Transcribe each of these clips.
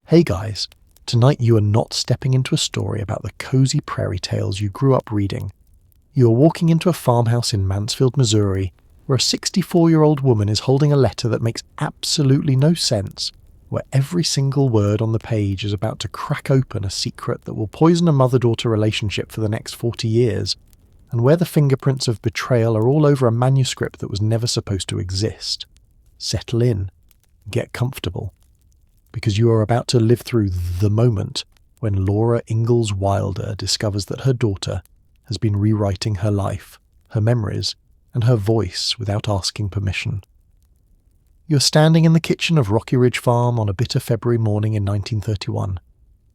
Hey guys, tonight you are not stepping into a story about the cozy prairie tales you grew up reading. You are walking into a farmhouse in Mansfield, Missouri, where a 64-year-old woman is holding a letter that makes absolutely no sense, where every single word on the page is about to crack open a secret that will poison a mother-daughter relationship for the next 40 years, and where the fingerprints of betrayal are all over a manuscript that was never supposed to exist. Settle in. Get comfortable. Because you are about to live through the moment when Laura Ingalls Wilder discovers that her daughter has been rewriting her life, her memories, and her voice without asking permission. You're standing in the kitchen of Rocky Ridge Farm on a bitter February morning in 1931.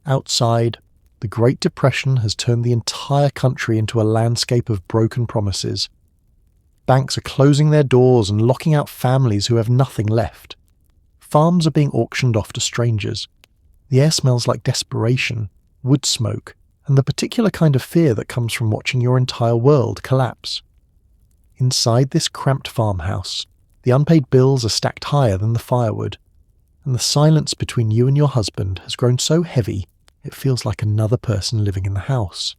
Outside, the Great Depression has turned the entire country into a landscape of broken promises. Banks are closing their doors and locking out families who have nothing left. Farms are being auctioned off to strangers. The air smells like desperation, wood smoke, and the particular kind of fear that comes from watching your entire world collapse. Inside this cramped farmhouse, the unpaid bills are stacked higher than the firewood, and the silence between you and your husband has grown so heavy it feels like another person living in the house.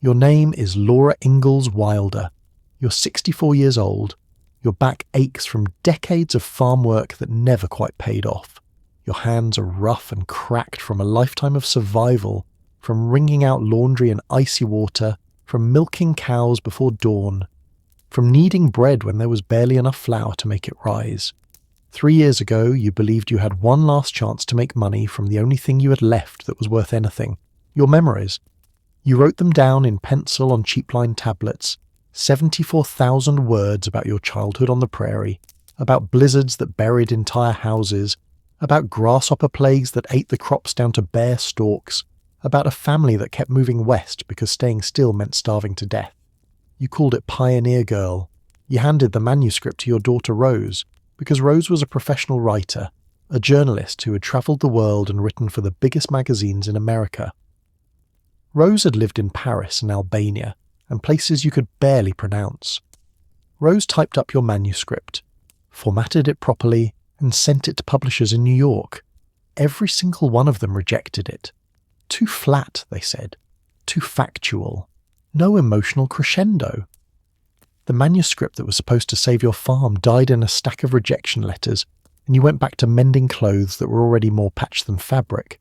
Your name is Laura Ingalls Wilder. You're 64 years old. Your back aches from decades of farm work that never quite paid off. Your hands are rough and cracked from a lifetime of survival, from wringing out laundry in icy water, from milking cows before dawn, from kneading bread when there was barely enough flour to make it rise. 3 years ago, you believed you had one last chance to make money from the only thing you had left that was worth anything, your memories. You wrote them down in pencil on cheap-line tablets, 74,000 words about your childhood on the prairie, about blizzards that buried entire houses, about grasshopper plagues that ate the crops down to bare stalks, about a family that kept moving west because staying still meant starving to death. You called it Pioneer Girl. You handed the manuscript to your daughter Rose, because Rose was a professional writer, a journalist who had travelled the world and written for the biggest magazines in America. Rose had lived in Paris and Albania, and places you could barely pronounce. Rose typed up your manuscript, formatted it properly, and sent it to publishers in New York. Every single one of them rejected it. Too flat, they said. Too factual. No emotional crescendo. The manuscript that was supposed to save your farm died in a stack of rejection letters, and you went back to mending clothes that were already more patched than fabric.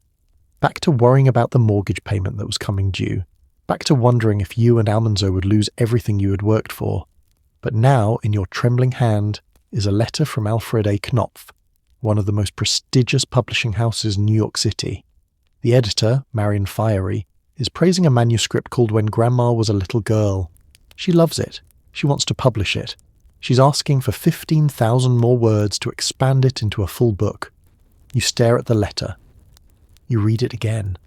Back to worrying about the mortgage payment that was coming due. Back to wondering if you and Almanzo would lose everything you had worked for. But now, in your trembling hand, is a letter from Alfred A. Knopf, one of the most prestigious publishing houses in New York City. The editor, Marion Fiery, is praising a manuscript called When Grandma Was a Little Girl. She loves it. She wants to publish it. She's asking for 15,000 more words to expand it into a full book. You stare at the letter. You read it again.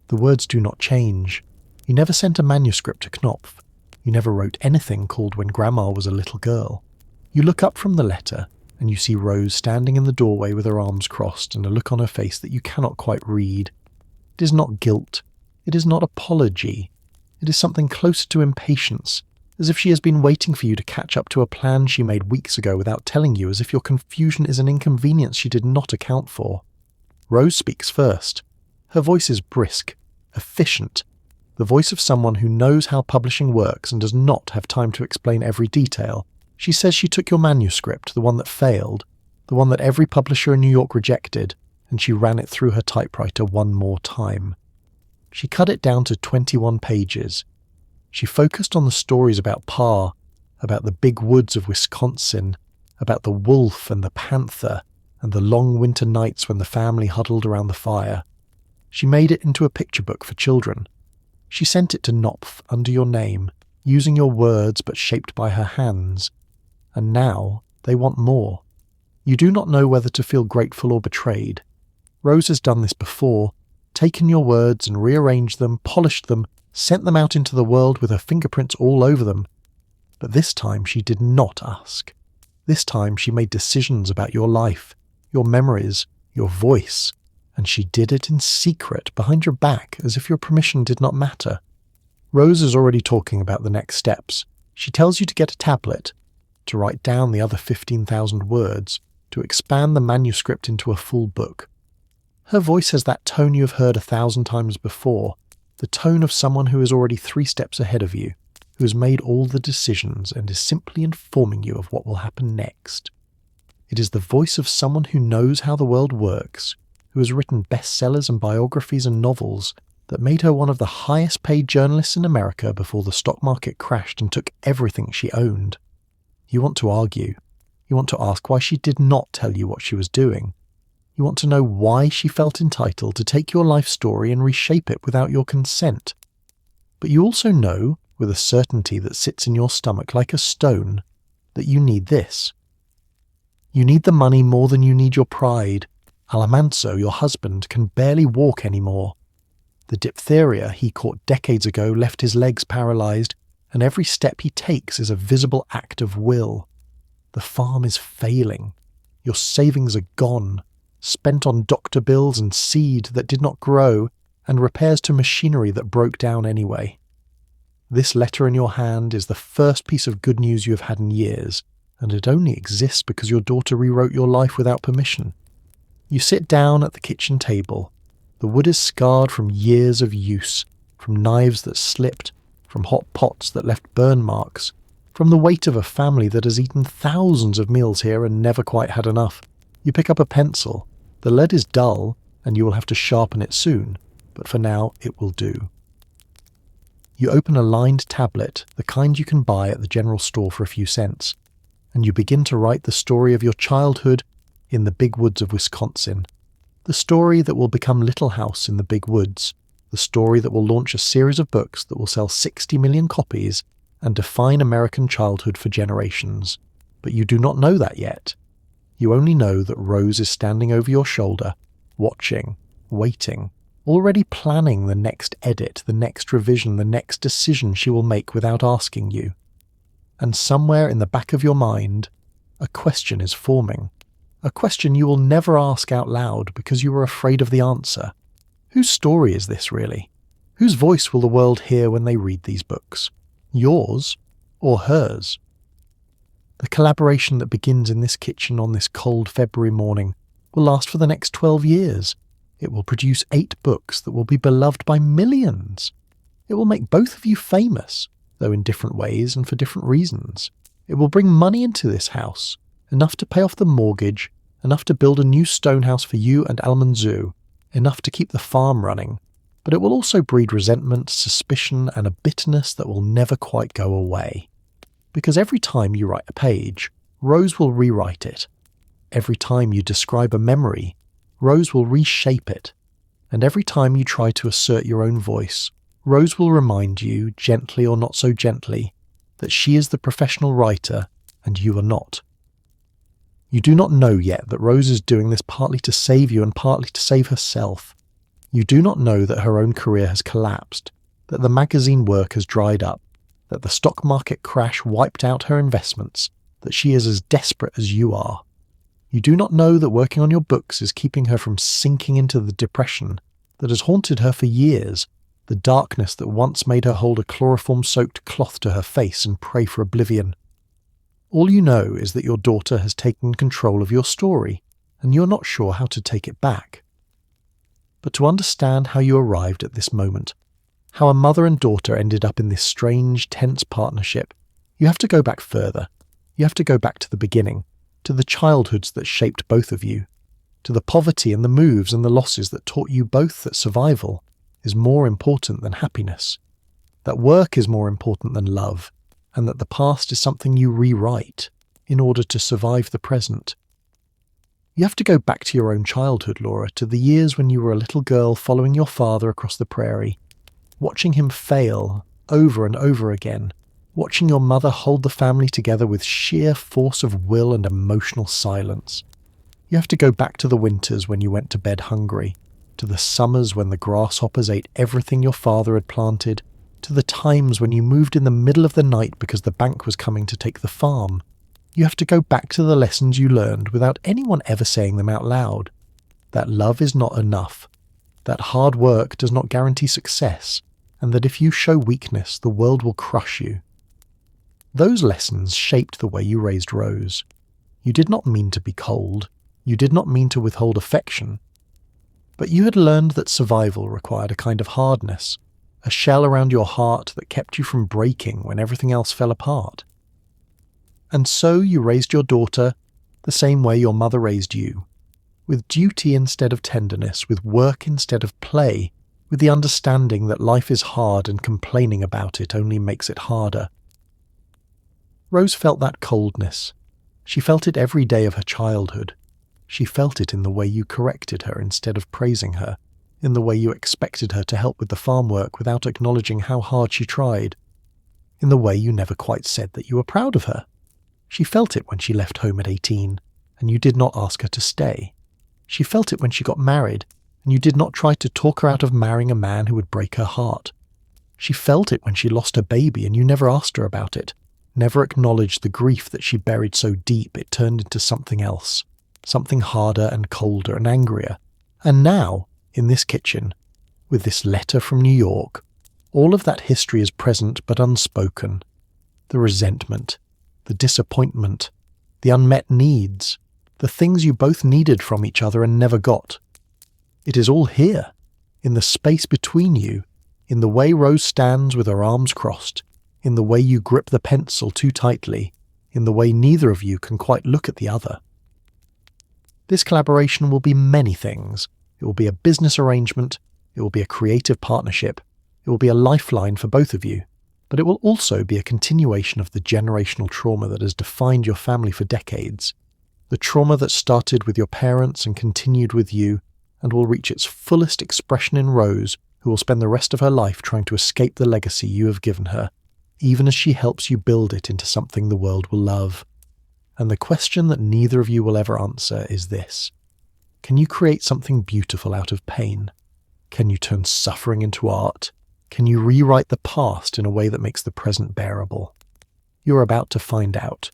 The words do not change. You never sent a manuscript to Knopf. You never wrote anything called When Grandma Was a Little Girl. You look up from the letter, and you see Rose standing in the doorway with her arms crossed and a look on her face that you cannot quite read. It is not guilt. It is not apology. It is something closer to impatience, as if she has been waiting for you to catch up to a plan she made weeks ago without telling you, as if your confusion is an inconvenience she did not account for. Rose speaks first. Her voice is brisk, efficient, the voice of someone who knows how publishing works and does not have time to explain every detail. She says she took your manuscript, the one that failed, the one that every publisher in New York rejected, and she ran it through her typewriter one more time. She cut it down to 21 pages. She focused on the stories about Pa, about the big woods of Wisconsin, about the wolf and the panther, and the long winter nights when the family huddled around the fire. She made it into a picture book for children. She sent it to Knopf under your name, using your words but shaped by her hands. And now they want more. You do not know whether to feel grateful or betrayed. Rose has done this before, taken your words and rearranged them, polished them, sent them out into the world with her fingerprints all over them. But this time she did not ask. This time she made decisions about your life, your memories, your voice, and she did it in secret, behind your back, as if your permission did not matter. Rose is already talking about the next steps. She tells you to get a tablet, to write down the other 15,000 words, to expand the manuscript into a full book. Her voice has that tone you have heard 1,000 times before, the tone of someone who is already 3 steps ahead of you, who has made all the decisions and is simply informing you of what will happen next. It is the voice of someone who knows how the world works, who has written bestsellers and biographies and novels that made her one of the highest paid journalists in America before the stock market crashed and took everything she owned. You want to argue. You want to ask why she did not tell you what she was doing. You want to know why she felt entitled to take your life story and reshape it without your consent. But you also know, with a certainty that sits in your stomach like a stone, that you need this. You need the money more than you need your pride. Alamanso, your husband, can barely walk anymore. The diphtheria he caught decades ago left his legs paralyzed, and every step he takes is a visible act of will. The farm is failing. Your savings are gone, spent on doctor bills and seed that did not grow, and repairs to machinery that broke down anyway. This letter in your hand is the first piece of good news you have had in years, and it only exists because your daughter rewrote your life without permission. You sit down at the kitchen table. The wood is scarred from years of use, from knives that slipped, from hot pots that left burn marks, from the weight of a family that has eaten thousands of meals here and never quite had enough. You pick up a pencil. The lead is dull, and you will have to sharpen it soon, but for now it will do. You open a lined tablet, the kind you can buy at the general store for a few cents, and you begin to write the story of your childhood in the big woods of Wisconsin. The story that will become Little House in the Big Woods. The story that will launch a series of books that will sell 60 million copies and define American childhood for generations. But you do not know that yet. You only know that Rose is standing over your shoulder, watching, waiting, already planning the next edit, the next revision, the next decision she will make without asking you. And somewhere in the back of your mind, a question is forming. A question you will never ask out loud because you are afraid of the answer. Whose story is this really? Whose voice will the world hear when they read these books? Yours or hers? The collaboration that begins in this kitchen on this cold February morning will last for the next 12 years. It will produce 8 books that will be beloved by millions. It will make both of you famous, though in different ways and for different reasons. It will bring money into this house, enough to pay off the mortgage, enough to build a new stone house for you and Almanzu, enough to keep the farm running, but it will also breed resentment, suspicion, and a bitterness that will never quite go away. Because every time you write a page, Rose will rewrite it. Every time you describe a memory, Rose will reshape it. And every time you try to assert your own voice, Rose will remind you, gently or not so gently, that she is the professional writer and you are not. You do not know yet that Rose is doing this partly to save you and partly to save herself. You do not know that her own career has collapsed, that the magazine work has dried up, that the stock market crash wiped out her investments, that she is as desperate as you are. You do not know that working on your books is keeping her from sinking into the depression that has haunted her for years, the darkness that once made her hold a chloroform-soaked cloth to her face and pray for oblivion. All you know is that your daughter has taken control of your story, and you're not sure how to take it back. But to understand how you arrived at this moment, how a mother and daughter ended up in this strange, tense partnership, you have to go back further. You have to go back to the beginning, to the childhoods that shaped both of you, to the poverty and the moves and the losses that taught you both that survival is more important than happiness, that work is more important than love, and that the past is something you rewrite in order to survive the present. You have to go back to your own childhood, Laura, to the years when you were a little girl following your father across the prairie, watching him fail over and over again, watching your mother hold the family together with sheer force of will and emotional silence. You have to go back to the winters when you went to bed hungry, to the summers when the grasshoppers ate everything your father had planted, to the times when you moved in the middle of the night because the bank was coming to take the farm. You have to go back to the lessons you learned without anyone ever saying them out loud. That love is not enough, that hard work does not guarantee success, and that if you show weakness, the world will crush you. Those lessons shaped the way you raised Rose. You did not mean to be cold. You did not mean to withhold affection. But you had learned that survival required a kind of hardness, a shell around your heart that kept you from breaking when everything else fell apart. And so you raised your daughter the same way your mother raised you, with duty instead of tenderness, with work instead of play, with the understanding that life is hard and complaining about it only makes it harder. Rose felt that coldness. She felt it every day of her childhood. She felt it in the way you corrected her instead of praising her, in the way you expected her to help with the farm work without acknowledging how hard she tried, in the way you never quite said that you were proud of her. She felt it when she left home at 18, and you did not ask her to stay. She felt it when she got married, and you did not try to talk her out of marrying a man who would break her heart. She felt it when she lost her baby, and you never asked her about it, never acknowledged the grief that she buried so deep it turned into something else, something harder and colder and angrier. And now, in this kitchen, with this letter from New York, all of that history is present but unspoken. The resentment, the disappointment, the unmet needs, the things you both needed from each other and never got. It is all here, in the space between you, in the way Rose stands with her arms crossed, in the way you grip the pencil too tightly, in the way neither of you can quite look at the other. This collaboration will be many things. It will be a business arrangement, it will be a creative partnership, it will be a lifeline for both of you, but it will also be a continuation of the generational trauma that has defined your family for decades. The trauma that started with your parents and continued with you, and will reach its fullest expression in Rose, who will spend the rest of her life trying to escape the legacy you have given her, even as she helps you build it into something the world will love. And the question that neither of you will ever answer is this: can you create something beautiful out of pain? Can you turn suffering into art? Can you rewrite the past in a way that makes the present bearable? You're about to find out.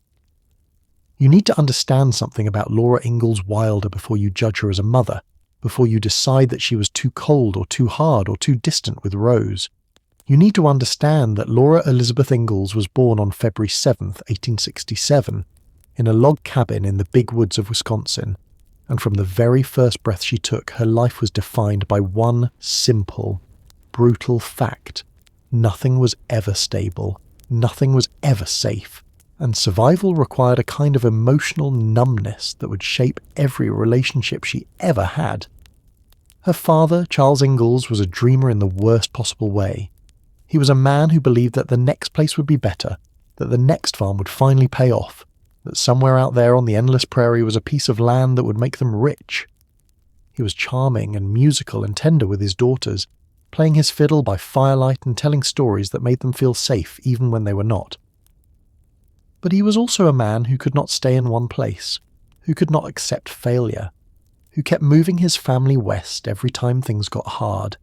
You need to understand something about Laura Ingalls Wilder before you judge her as a mother, before you decide that she was too cold or too hard or too distant with Rose. You need to understand that Laura Elizabeth Ingalls was born on February 7th, 1867, in a log cabin in the big woods of Wisconsin, and from the very first breath she took, her life was defined by one simple, brutal fact. Nothing was ever stable, nothing was ever safe, and survival required a kind of emotional numbness that would shape every relationship she ever had. Her father, Charles Ingalls, was a dreamer in the worst possible way. He was a man who believed that the next place would be better, that the next farm would finally pay off, that somewhere out there on the endless prairie was a piece of land that would make them rich. He was charming and musical and tender with his daughters, playing his fiddle by firelight and telling stories that made them feel safe even when they were not. But he was also a man who could not stay in one place, who could not accept failure, who kept moving his family west every time things got hard,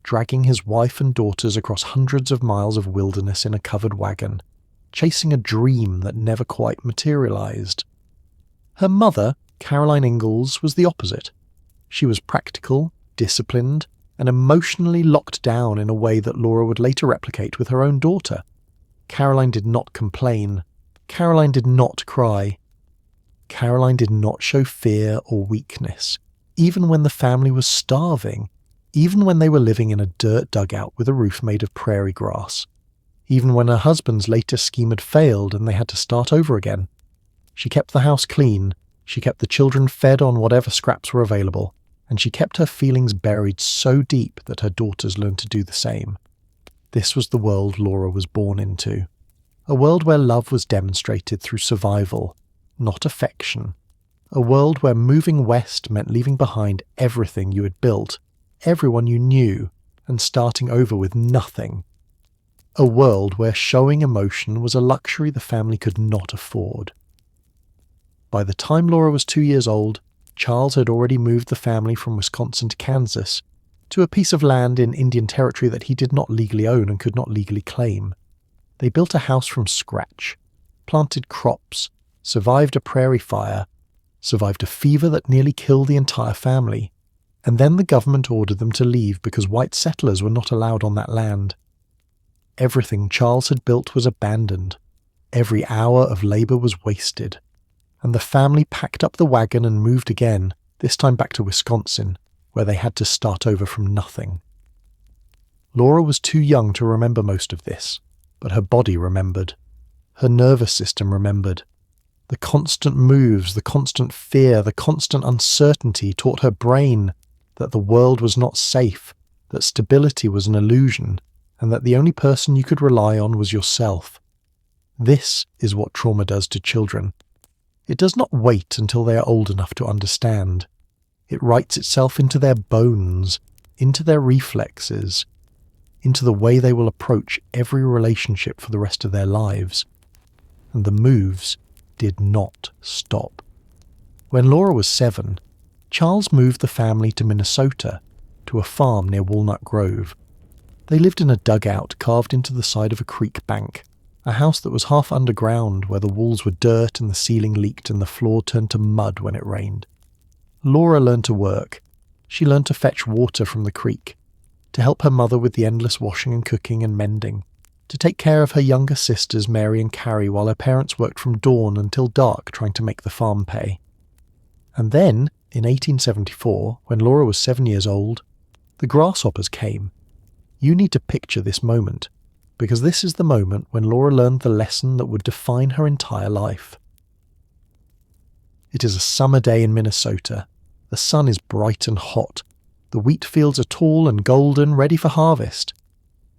dragging his wife and daughters across hundreds of miles of wilderness in a covered wagon, chasing a dream that never quite materialized. Her mother, Caroline Ingalls, was the opposite. She was practical, disciplined, and emotionally locked down in a way that Laura would later replicate with her own daughter. Caroline did not complain. Caroline did not cry. Caroline did not show fear or weakness, even when the family was starving, even when they were living in a dirt dugout with a roof made of prairie grass, even when her husband's latest scheme had failed and they had to start over again. She kept the house clean, she kept the children fed on whatever scraps were available, and she kept her feelings buried so deep that her daughters learned to do the same. This was the world Laura was born into. A world where love was demonstrated through survival, not affection. A world where moving west meant leaving behind everything you had built, everyone you knew, and starting over with nothing. A world where showing emotion was a luxury the family could not afford. By the time Laura was 2 years old, Charles had already moved the family from Wisconsin to Kansas, to a piece of land in Indian Territory that he did not legally own and could not legally claim. They built a house from scratch, planted crops, survived a prairie fire, survived a fever that nearly killed the entire family, and then the government ordered them to leave because white settlers were not allowed on that land. Everything Charles had built was abandoned. Every hour of labour was wasted. And the family packed up the wagon and moved again, this time back to Wisconsin, where they had to start over from nothing. Laura was too young to remember most of this, but her body remembered. Her nervous system remembered. The constant moves, the constant fear, the constant uncertainty taught her brain that the world was not safe, that stability was an illusion, and that the only person you could rely on was yourself. This is what trauma does to children. It does not wait until they are old enough to understand. It writes itself into their bones, into their reflexes, into the way they will approach every relationship for the rest of their lives. And the moves did not stop. When Laura was 7, Charles moved the family to Minnesota, to a farm near Walnut Grove. They lived in a dugout carved into the side of a creek bank, a house that was half underground where the walls were dirt and the ceiling leaked and the floor turned to mud when it rained. Laura learned to work. She learned to fetch water from the creek, to help her mother with the endless washing and cooking and mending, to take care of her younger sisters Mary and Carrie while her parents worked from dawn until dark trying to make the farm pay. And then, in 1874, when Laura was 7 years old, the grasshoppers came. You need to picture this moment, because this is the moment when Laura learned the lesson that would define her entire life. It is a summer day in Minnesota. The sun is bright and hot. The wheat fields are tall and golden, ready for harvest.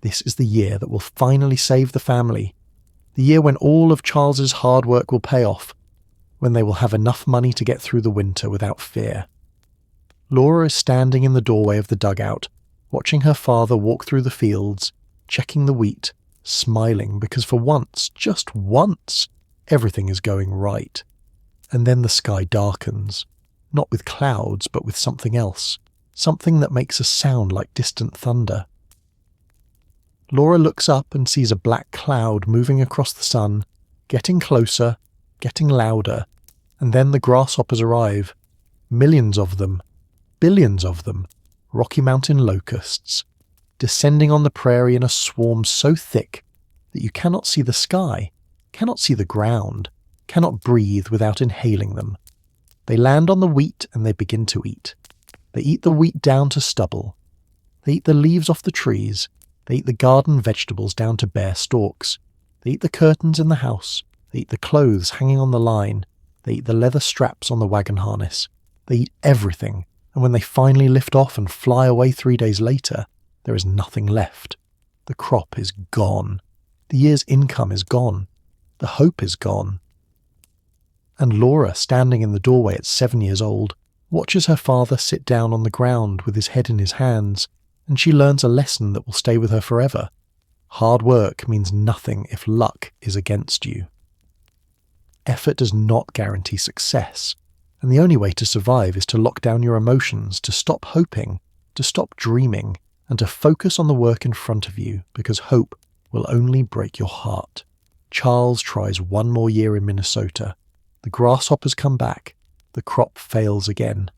This is the year that will finally save the family, the year when all of Charles's hard work will pay off, when they will have enough money to get through the winter without fear. Laura is standing in the doorway of the dugout, watching her father walk through the fields, checking the wheat, smiling because for once, just once, everything is going right. And then the sky darkens, not with clouds but with something else, something that makes a sound like distant thunder. Laura looks up and sees a black cloud moving across the sun, getting closer, getting louder, and then the grasshoppers arrive. Millions of them, billions of them, Rocky Mountain locusts, descending on the prairie in a swarm so thick that you cannot see the sky, cannot see the ground, cannot breathe without inhaling them. They land on the wheat and they begin to eat. They eat the wheat down to stubble. They eat the leaves off the trees. They eat the garden vegetables down to bare stalks. They eat the curtains in the house. They eat the clothes hanging on the line. They eat the leather straps on the wagon harness. They eat everything, and when they finally lift off and fly away 3 days later, there is nothing left. The crop is gone. The year's income is gone. The hope is gone. And Laura, standing in the doorway at 7 years old, watches her father sit down on the ground with his head in his hands, and she learns a lesson that will stay with her forever. Hard work means nothing if luck is against you. Effort does not guarantee success, and the only way to survive is to lock down your emotions, to stop hoping, to stop dreaming, and to focus on the work in front of you, because hope will only break your heart. Charles tries one more year in Minnesota. The grasshoppers come back. The crop fails again.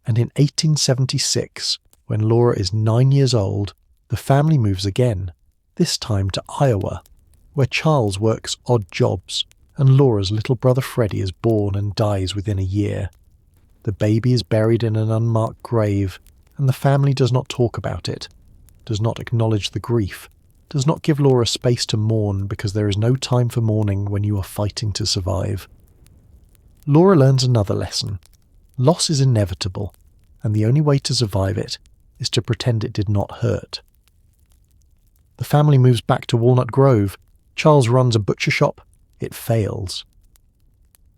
And in 1876, when Laura is 9 years old, the family moves again, this time to Iowa, where Charles works odd jobs, and Laura's little brother Freddie is born and dies within a year. The baby is buried in an unmarked grave, and the family does not talk about it, does not acknowledge the grief, does not give Laura space to mourn because there is no time for mourning when you are fighting to survive. Laura learns another lesson. Loss is inevitable, and the only way to survive it is to pretend it did not hurt. The family moves back to Walnut Grove. Charles runs a butcher shop. It fails.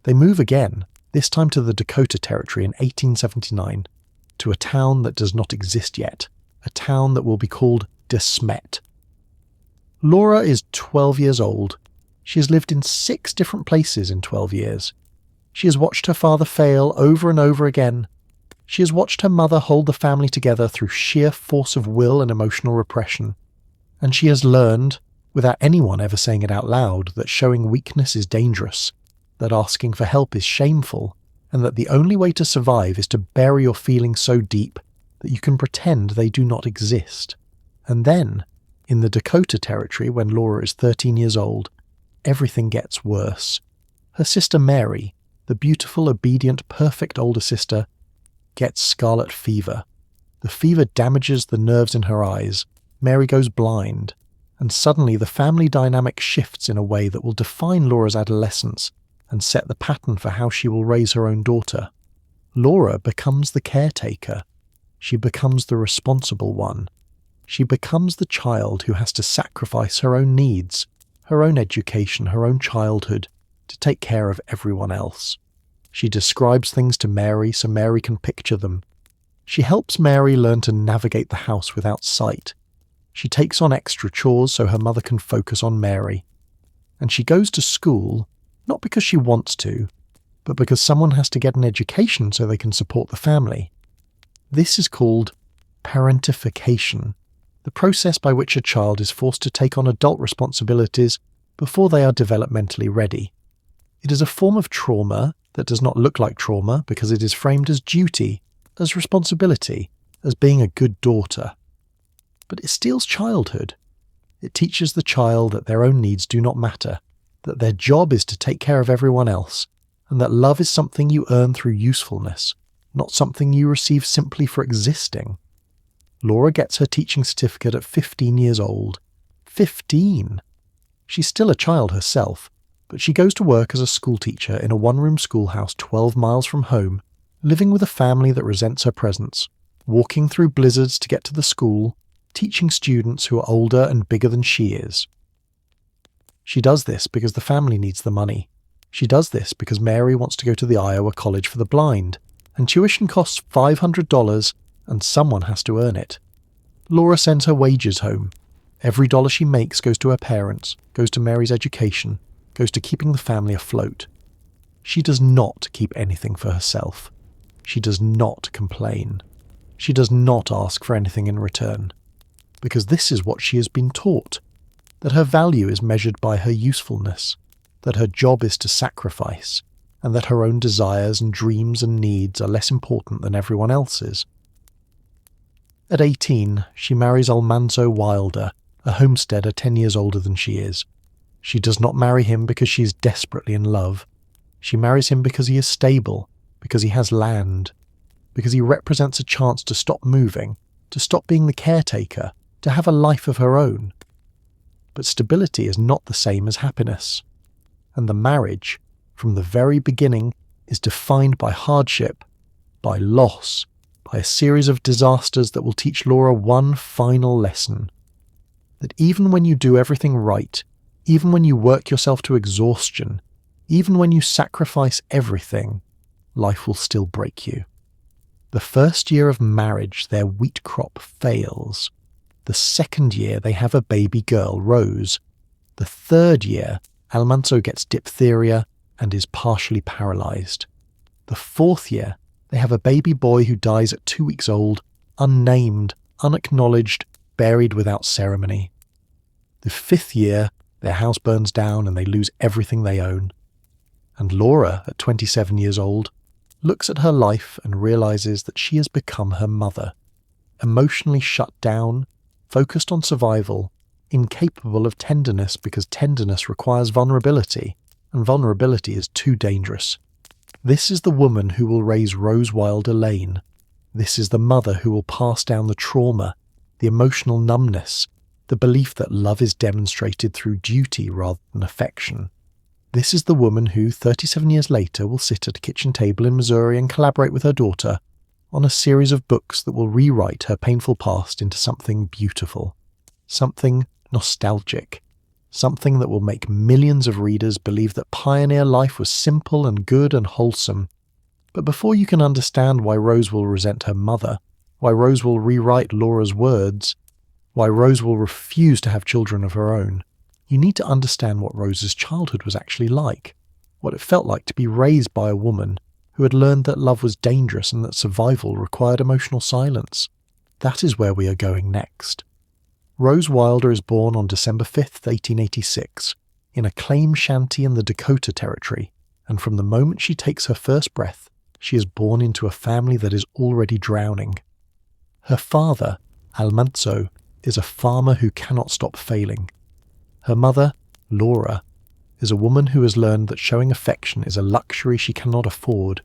They move again, this time to the Dakota Territory in 1879, to a town that does not exist yet, a town that will be called De Smet. Laura is 12 years old. She has lived in 6 different places in 12 years. She has watched her father fail over and over again. She has watched her mother hold the family together through sheer force of will and emotional repression. And she has learned, without anyone ever saying it out loud, that showing weakness is dangerous, that asking for help is shameful, and that the only way to survive is to bury your feelings so deep that you can pretend they do not exist. And then, in the Dakota Territory, when Laura is 13 years old, everything gets worse. Her sister Mary, the beautiful, obedient, perfect older sister, gets scarlet fever. The fever damages the nerves in her eyes. Mary goes blind, and suddenly the family dynamic shifts in a way that will define Laura's adolescence and set the pattern for how she will raise her own daughter. Laura becomes the caretaker. She becomes the responsible one. She becomes the child who has to sacrifice her own needs, her own education, her own childhood, to take care of everyone else. She describes things to Mary so Mary can picture them. She helps Mary learn to navigate the house without sight. She takes on extra chores so her mother can focus on Mary. And she goes to school, not because she wants to, but because someone has to get an education so they can support the family. This is called parentification, the process by which a child is forced to take on adult responsibilities before they are developmentally ready. It is a form of trauma that does not look like trauma because it is framed as duty, as responsibility, as being a good daughter. But it steals childhood. It teaches the child that their own needs do not matter, that their job is to take care of everyone else, and that love is something you earn through usefulness, not something you receive simply for existing. Laura gets her teaching certificate at 15 years old. 15! She's still a child herself, but she goes to work as a schoolteacher in a one-room schoolhouse 12 miles from home, living with a family that resents her presence, walking through blizzards to get to the school, teaching students who are older and bigger than she is. She does this because the family needs the money. She does this because Mary wants to go to the Iowa College for the Blind, and tuition costs $500 and someone has to earn it. Laura sends her wages home. Every dollar she makes goes to her parents, goes to Mary's education, goes to keeping the family afloat. She does not keep anything for herself. She does not complain. She does not ask for anything in return. Because this is what she has been taught, that her value is measured by her usefulness, that her job is to sacrifice, and that her own desires and dreams and needs are less important than everyone else's. At 18, she marries Ingalls Wilder, a homesteader 10 years older than she is. She does not marry him because she is desperately in love. She marries him because he is stable, because he has land, because he represents a chance to stop moving, to stop being the caretaker, to have a life of her own. But stability is not the same as happiness. And the marriage, from the very beginning, is defined by hardship, by loss, by a series of disasters that will teach Laura one final lesson. That even when you do everything right, even when you work yourself to exhaustion, even when you sacrifice everything, life will still break you. The first year of marriage, their wheat crop fails. The second year, they have a baby girl, Rose. The third year, Almanzo gets diphtheria and is partially paralyzed. The fourth year, they have a baby boy who dies at 2 weeks old, unnamed, unacknowledged, buried without ceremony. The fifth year, their house burns down and they lose everything they own. And Laura, at 27 years old, looks at her life and realizes that she has become her mother, emotionally shut down, focused on survival, incapable of tenderness because tenderness requires vulnerability, and vulnerability is too dangerous. This is the woman who will raise Rose Wilder Lane. This is the mother who will pass down the trauma, the emotional numbness, the belief that love is demonstrated through duty rather than affection. This is the woman who, 37 years later, will sit at a kitchen table in Missouri and collaborate with her daughter on a series of books that will rewrite her painful past into something beautiful, something nostalgic, something that will make millions of readers believe that pioneer life was simple and good and wholesome. But before you can understand why Rose will resent her mother, why Rose will rewrite Laura's words, why Rose will refuse to have children of her own, you need to understand what Rose's childhood was actually like, what it felt like to be raised by a woman who had learned that love was dangerous and that survival required emotional silence. That is where we are going next. Rose Wilder is born on December 5th, 1886, in a claim shanty in the Dakota Territory, and from the moment she takes her first breath, she is born into a family that is already drowning. Her father, Almanzo, is a farmer who cannot stop failing. Her mother, Laura, is a woman who has learned that showing affection is a luxury she cannot afford.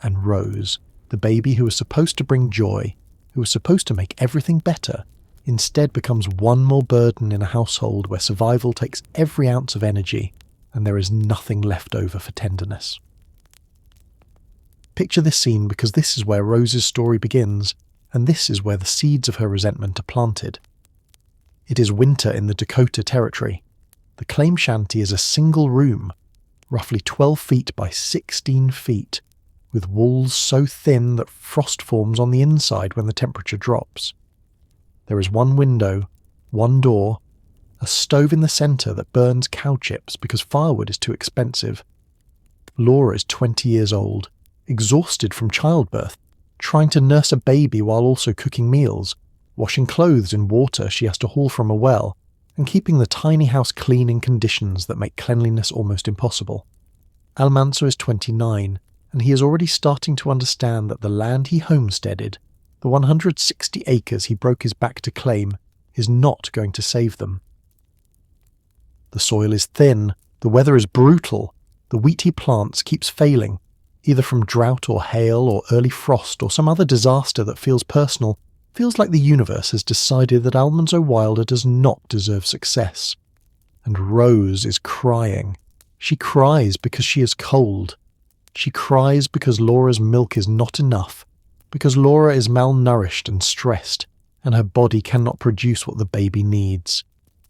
And Rose, the baby who is supposed to bring joy, who was supposed to make everything better, instead becomes one more burden in a household where survival takes every ounce of energy and there is nothing left over for tenderness. Picture this scene because this is where Rose's story begins, and this is where the seeds of her resentment are planted. It is winter in the Dakota Territory. The claim shanty is a single room, roughly 12 feet by 16 feet, with walls so thin that frost forms on the inside when the temperature drops. There is one window, one door, a stove in the centre that burns cow chips because firewood is too expensive. Laura is 20 years old, exhausted from childbirth, trying to nurse a baby while also cooking meals, washing clothes in water she has to haul from a well, and keeping the tiny house clean in conditions that make cleanliness almost impossible. Almanzo is 29, and he is already starting to understand that the land he homesteaded, the 160 acres he broke his back to claim, is not going to save them. The soil is thin, the weather is brutal, the wheat he plants keeps failing, either from drought or hail or early frost or some other disaster that feels personal. Feels like the universe has decided that Almanzo Wilder does not deserve success. And Rose is crying. She cries because she is cold. She cries because Laura's milk is not enough, because Laura is malnourished and stressed, and her body cannot produce what the baby needs.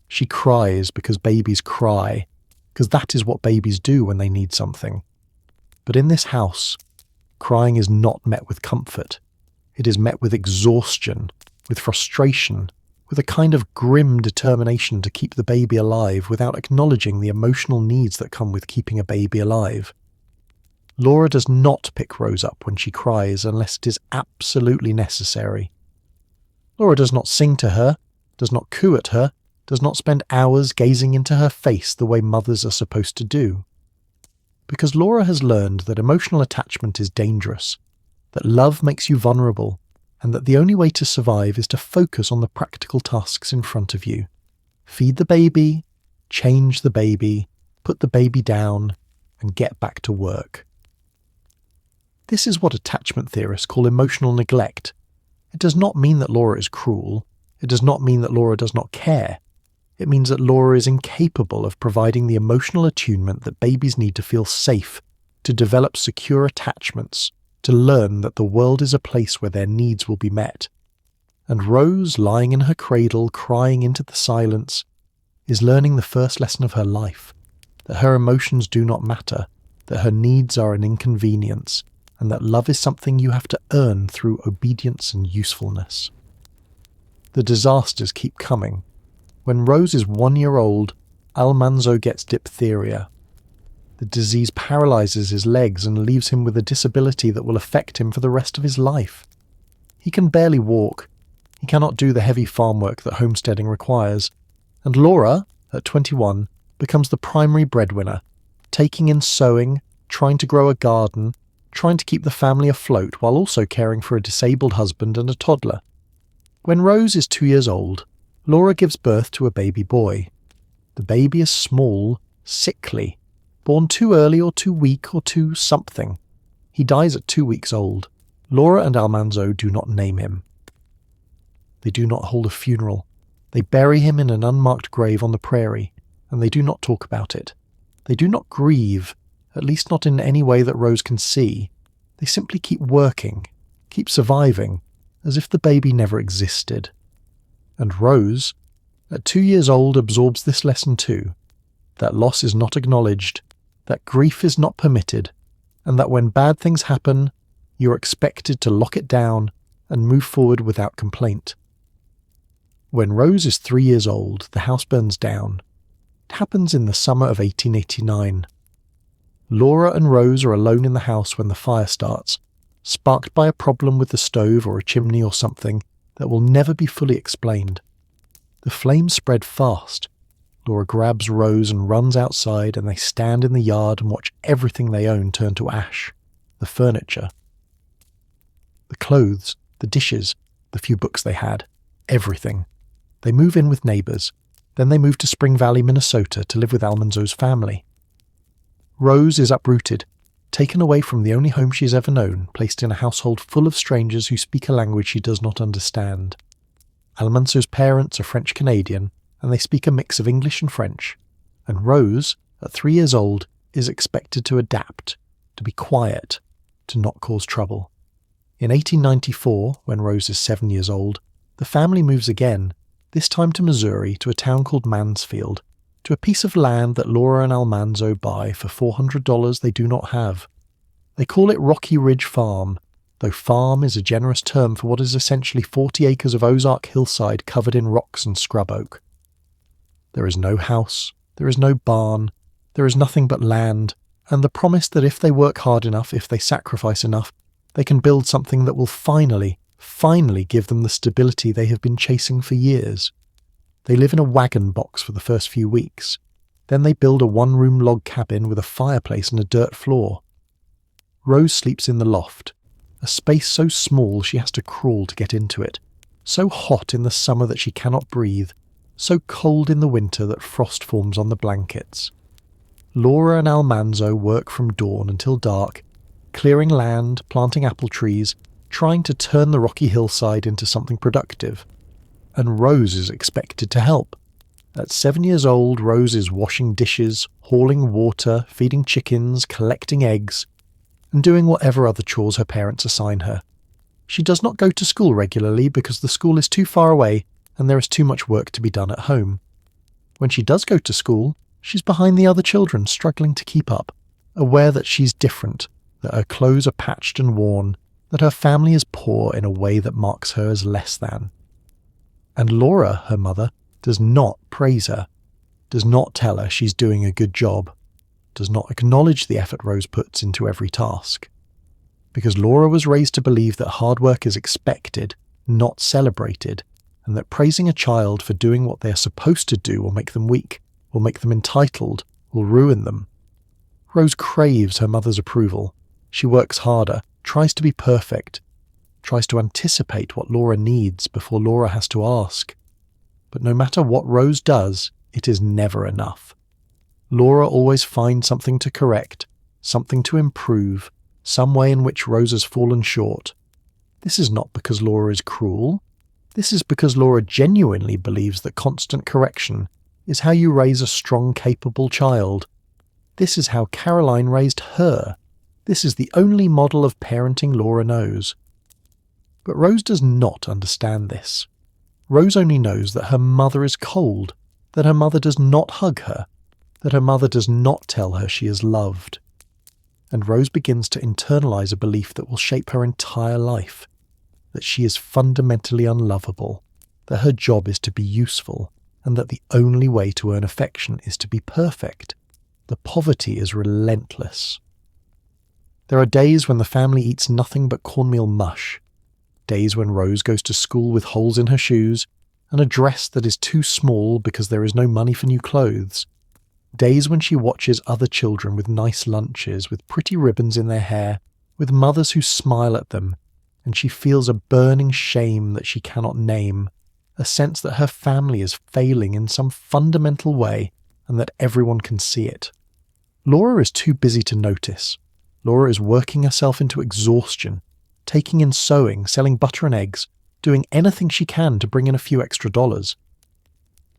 She cries because babies cry, because that is what babies do when they need something. But in this house, crying is not met with comfort. It is met with exhaustion, with frustration, with a kind of grim determination to keep the baby alive without acknowledging the emotional needs that come with keeping a baby alive. Laura does not pick Rose up when she cries unless it is absolutely necessary. Laura does not sing to her, does not coo at her, does not spend hours gazing into her face the way mothers are supposed to do. Because Laura has learned that emotional attachment is dangerous, that love makes you vulnerable, and that the only way to survive is to focus on the practical tasks in front of you. Feed the baby, change the baby, put the baby down, and get back to work. This is what attachment theorists call emotional neglect. It does not mean that Laura is cruel. It does not mean that Laura does not care. It means that Laura is incapable of providing the emotional attunement that babies need to feel safe, to develop secure attachments, to learn that the world is a place where their needs will be met. And Rose, lying in her cradle, crying into the silence, is learning the first lesson of her life, that her emotions do not matter, that her needs are an inconvenience, and that love is something you have to earn through obedience and usefulness. The disasters keep coming. When Rose is 1 year old, Almanzo gets diphtheria. The disease paralyzes his legs and leaves him with a disability that will affect him for the rest of his life. He can barely walk. He cannot do the heavy farm work that homesteading requires. And Laura, at 21, becomes the primary breadwinner, taking in sewing, trying to grow a garden, trying to keep the family afloat while also caring for a disabled husband and a toddler. When Rose is 2 years old, Laura gives birth to a baby boy. The baby is small, sickly, born too early or too weak or too something. He dies at 2 weeks old. Laura and Almanzo do not name him. They do not hold a funeral. They bury him in an unmarked grave on the prairie, and they do not talk about it. They do not grieve, at least not in any way that Rose can see. They simply keep working, keep surviving, as if the baby never existed. And Rose, at 2 years old, absorbs this lesson too, that loss is not acknowledged, that grief is not permitted, and that when bad things happen, you're expected to lock it down and move forward without complaint. When Rose is 3 years old, the house burns down. It happens in the summer of 1889. Laura and Rose are alone in the house when the fire starts, sparked by a problem with the stove or a chimney or something that will never be fully explained. The flames spread fast. Laura grabs Rose and runs outside, and they stand in the yard and watch everything they own turn to ash. The furniture, the clothes, the dishes, the few books they had, everything. They move in with neighbours. Then they move to Spring Valley, Minnesota to live with Almanzo's family. Rose is uprooted. taken away from the only home she has ever known, placed in a household full of strangers who speak a language she does not understand. Almanso's parents are French-Canadian, and they speak a mix of English and French, and Rose, at 3 years old, is expected to adapt, to be quiet, to not cause trouble. In 1894, when Rose is 7 years old, the family moves again, this time to Missouri, to a town called Mansfield, to a piece of land that Laura and Almanzo buy for $400 they do not have. They call it Rocky Ridge Farm, though farm is a generous term for what is essentially 40 acres of Ozark hillside covered in rocks and scrub oak. There is no house, there is no barn, there is nothing but land, and the promise that if they work hard enough, if they sacrifice enough, they can build something that will finally give them the stability they have been chasing for years. They live in a wagon box for the first few weeks. Then they build a one-room log cabin with a fireplace and a dirt floor. Rose sleeps in the loft, a space so small she has to crawl to get into it, so hot in the summer that she cannot breathe, so cold in the winter that frost forms on the blankets. Laura and Almanzo work from dawn until dark, clearing land, planting apple trees, trying to turn the rocky hillside into something productive. And Rose is expected to help. At 7 years old, Rose is washing dishes, hauling water, feeding chickens, collecting eggs, and doing whatever other chores her parents assign her. She does not go to school regularly because the school is too far away and there is too much work to be done at home. When she does go to school, she's behind the other children, struggling to keep up, aware that she's different, that her clothes are patched and worn, that her family is poor in a way that marks her as less than. And Laura, her mother, does not praise her, does not tell her she's doing a good job, does not acknowledge the effort Rose puts into every task. Because Laura was raised to believe that hard work is expected, not celebrated, and that praising a child for doing what they are supposed to do will make them weak, will make them entitled, will ruin them. Rose craves her mother's approval. She works harder, tries to be perfect, tries to anticipate what Laura needs before Laura has to ask. But no matter what Rose does, it is never enough. Laura always finds something to correct, something to improve, some way in which Rose has fallen short. This is not because Laura is cruel. This is because Laura genuinely believes that constant correction is how you raise a strong, capable child. This is how Caroline raised her. This is the only model of parenting Laura knows. But Rose does not understand this. Rose only knows that her mother is cold, that her mother does not hug her, that her mother does not tell her she is loved. And Rose begins to internalize a belief that will shape her entire life, that she is fundamentally unlovable, that her job is to be useful, and that the only way to earn affection is to be perfect. The poverty is relentless. There are days when the family eats nothing but cornmeal mush, days when Rose goes to school with holes in her shoes, and a dress that is too small because there is no money for new clothes, days when she watches other children with nice lunches, with pretty ribbons in their hair, with mothers who smile at them, and she feels a burning shame that she cannot name, a sense that her family is failing in some fundamental way and that everyone can see it. Laura is too busy to notice. Laura is working herself into exhaustion, taking in sewing, selling butter and eggs, doing anything she can to bring in a few extra dollars.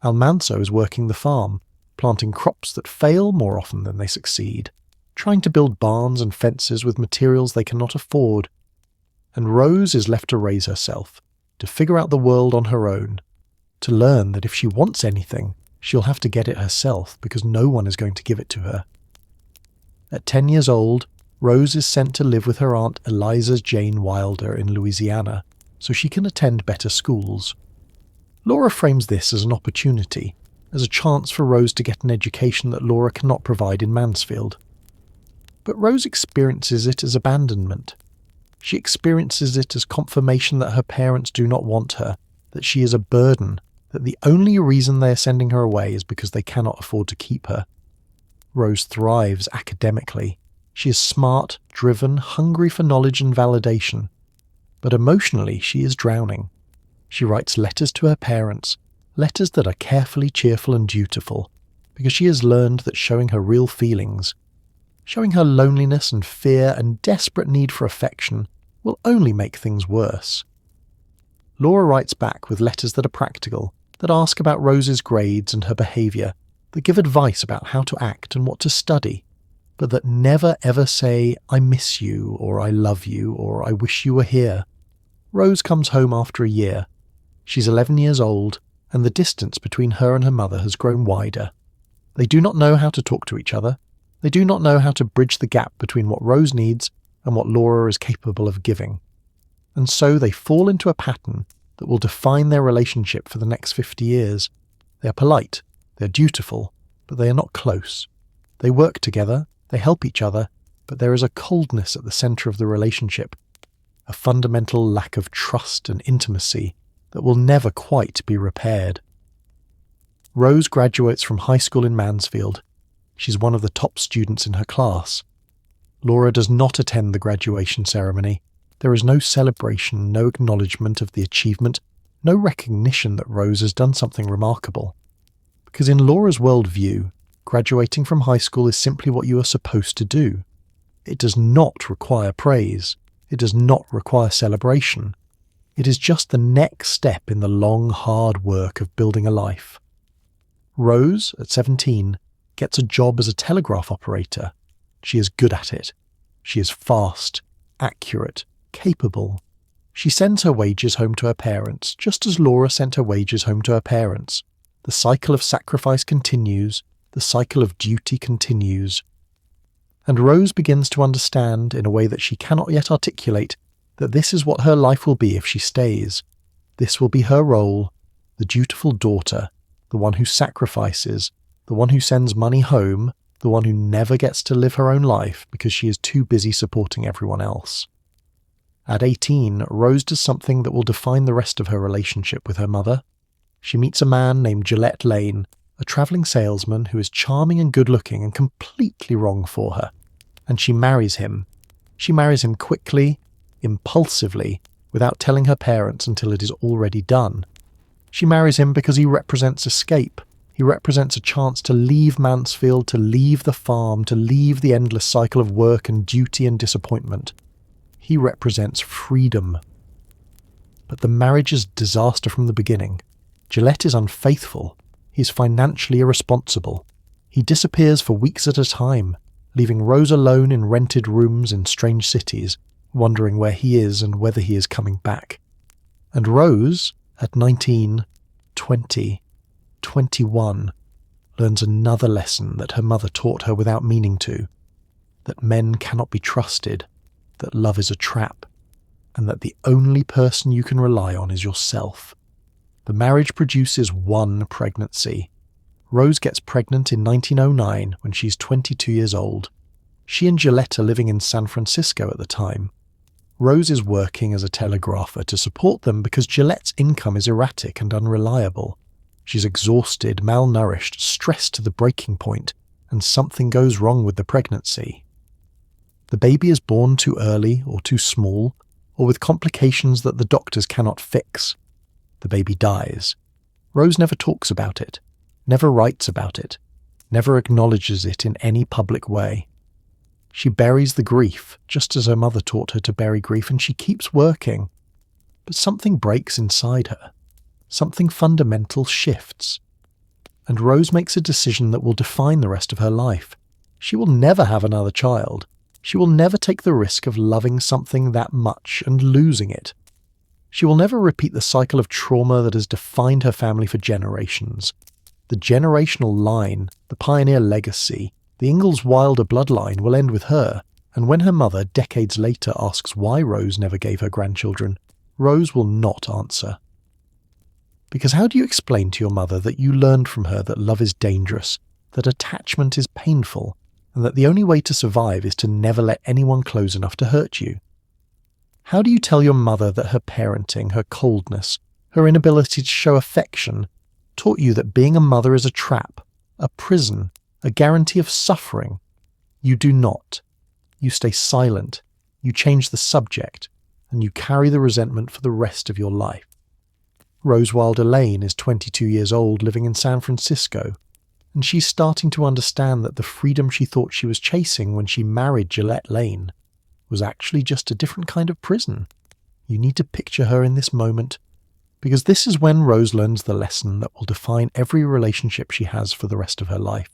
Almanzo is working the farm, planting crops that fail more often than they succeed, trying to build barns and fences with materials they cannot afford. And Rose is left to raise herself, to figure out the world on her own, to learn that if she wants anything, she'll have to get it herself because no one is going to give it to her. At 10 years old, Rose is sent to live with her aunt Eliza Jane Wilder in Louisiana so she can attend better schools. Laura frames this as an opportunity, as a chance for Rose to get an education that Laura cannot provide in Mansfield. But Rose experiences it as abandonment. She experiences it as confirmation that her parents do not want her, that she is a burden, that the only reason they are sending her away is because they cannot afford to keep her. Rose thrives academically. She is smart, driven, hungry for knowledge and validation. But emotionally, she is drowning. She writes letters to her parents, letters that are carefully cheerful and dutiful, because she has learned that showing her real feelings, Showing her loneliness and fear and desperate need for affection will only make things worse. Laura writes back with letters that are practical, that ask about Rose's grades and her behaviour, that give advice about how to act and what to study, but that never ever say, "I miss you," or "I love you," or "I wish you were here." Rose comes home after a year. She's 11 years old, and the distance between her and her mother has grown wider. They do not know how to talk to each other. They do not know how to bridge the gap between what Rose needs and what Laura is capable of giving. And so they fall into a pattern that will define their relationship for the next 50 years. They are polite, they are dutiful, but they are not close. They work together, they help each other, but there is a coldness at the centre of the relationship, a fundamental lack of trust and intimacy that will never quite be repaired. Rose graduates from high school in Mansfield. She's one of the top students in her class. Laura does not attend the graduation ceremony. There is no celebration, no acknowledgement of the achievement, no recognition that Rose has done something remarkable. Because in Laura's worldview, graduating from high school is simply what you are supposed to do. It does not require praise. It does not require celebration. It is just the next step in the long, hard work of building a life. Rose, at 17, gets a job as a telegraph operator. She is good at it. She is fast, accurate, capable. She sends her wages home to her parents, just as Laura sent her wages home to her parents. The cycle of sacrifice continues. The cycle of duty continues. And Rose begins to understand, in a way that she cannot yet articulate, that this is what her life will be if she stays. This will be her role, the dutiful daughter, the one who sacrifices, the one who sends money home, the one who never gets to live her own life because she is too busy supporting everyone else. At 18, Rose does something that will define the rest of her relationship with her mother. She meets a man named Gillette Lane, a travelling salesman who is charming and good-looking and completely wrong for her. And she marries him. She marries him quickly, impulsively, without telling her parents until it is already done. She marries him because he represents escape. He represents a chance to leave Mansfield, to leave the farm, to leave the endless cycle of work and duty and disappointment. He represents freedom. But the marriage is disaster from the beginning. Gillette is unfaithful. He is financially irresponsible. He disappears for weeks at a time, leaving Rose alone in rented rooms in strange cities, wondering where he is and whether he is coming back. And Rose, at 19, 20, 21, learns another lesson that her mother taught her without meaning to, that men cannot be trusted, that love is a trap, and that the only person you can rely on is yourself. The marriage produces one pregnancy. Rose gets pregnant in 1909 when she's 22 years old. She and Gillette are living in San Francisco at the time. Rose is working as a telegrapher to support them because Gillette's income is erratic and unreliable. She's exhausted, malnourished, stressed to the breaking point, and something goes wrong with the pregnancy. The baby is born too early or too small, or with complications that the doctors cannot fix. The baby dies. Rose never talks about it, never writes about it, never acknowledges it in any public way. She buries the grief, just as her mother taught her to bury grief, and she keeps working. But something breaks inside her. Something fundamental shifts. And Rose makes a decision that will define the rest of her life. She will never have another child. She will never take the risk of loving something that much and losing it. She will never repeat the cycle of trauma that has defined her family for generations. The generational line, the pioneer legacy, the Ingalls Wilder bloodline will end with her, and when her mother, decades later, asks why Rose never gave her grandchildren, Rose will not answer. Because how do you explain to your mother that you learned from her that love is dangerous, that attachment is painful, and that the only way to survive is to never let anyone close enough to hurt you? How do you tell your mother that her parenting, her coldness, her inability to show affection, taught you that being a mother is a trap, a prison, a guarantee of suffering? You do not. You stay silent, you change the subject, and you carry the resentment for the rest of your life. Rose Wilder Lane is 22 years old, living in San Francisco. and she's starting to understand that the freedom she thought she was chasing when she married Gillette Lane was actually just a different kind of prison. You need to picture her in this moment, because this is when Rose learns the lesson that will define every relationship she has for the rest of her life.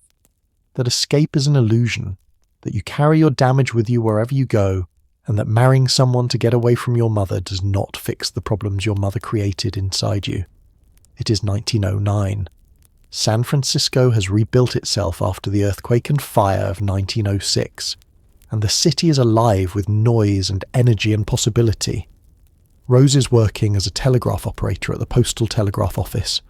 That escape is an illusion, that you carry your damage with you wherever you go, and that marrying someone to get away from your mother does not fix the problems your mother created inside you. It is 1909. San Francisco has rebuilt itself after the earthquake and fire of 1906, and the city is alive with noise and energy and possibility. Rose is working as a telegraph operator at the Postal Telegraph Office,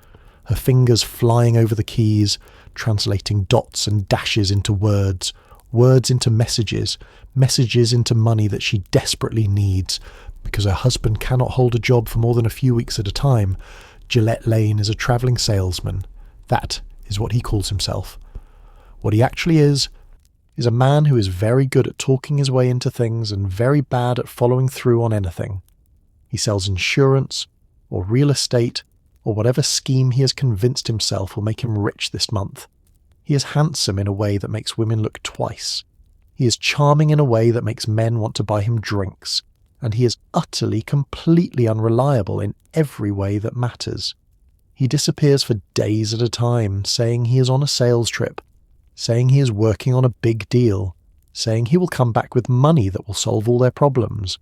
her fingers flying over the keys, translating dots and dashes into words, words into messages, messages into money that she desperately needs, because her husband cannot hold a job for more than a few weeks at a time. Gillette Lane is a travelling salesman. That is what he calls himself. What he actually is a man who is very good at talking his way into things and very bad at following through on anything. He sells insurance, or real estate, or whatever scheme he has convinced himself will make him rich this month. He is handsome in a way that makes women look twice. He is charming in a way that makes men want to buy him drinks. And he is utterly, completely unreliable in every way that matters. He disappears for days at a time, saying he is on a sales trip, saying he is working on a big deal, saying he will come back with money that will solve all their problems.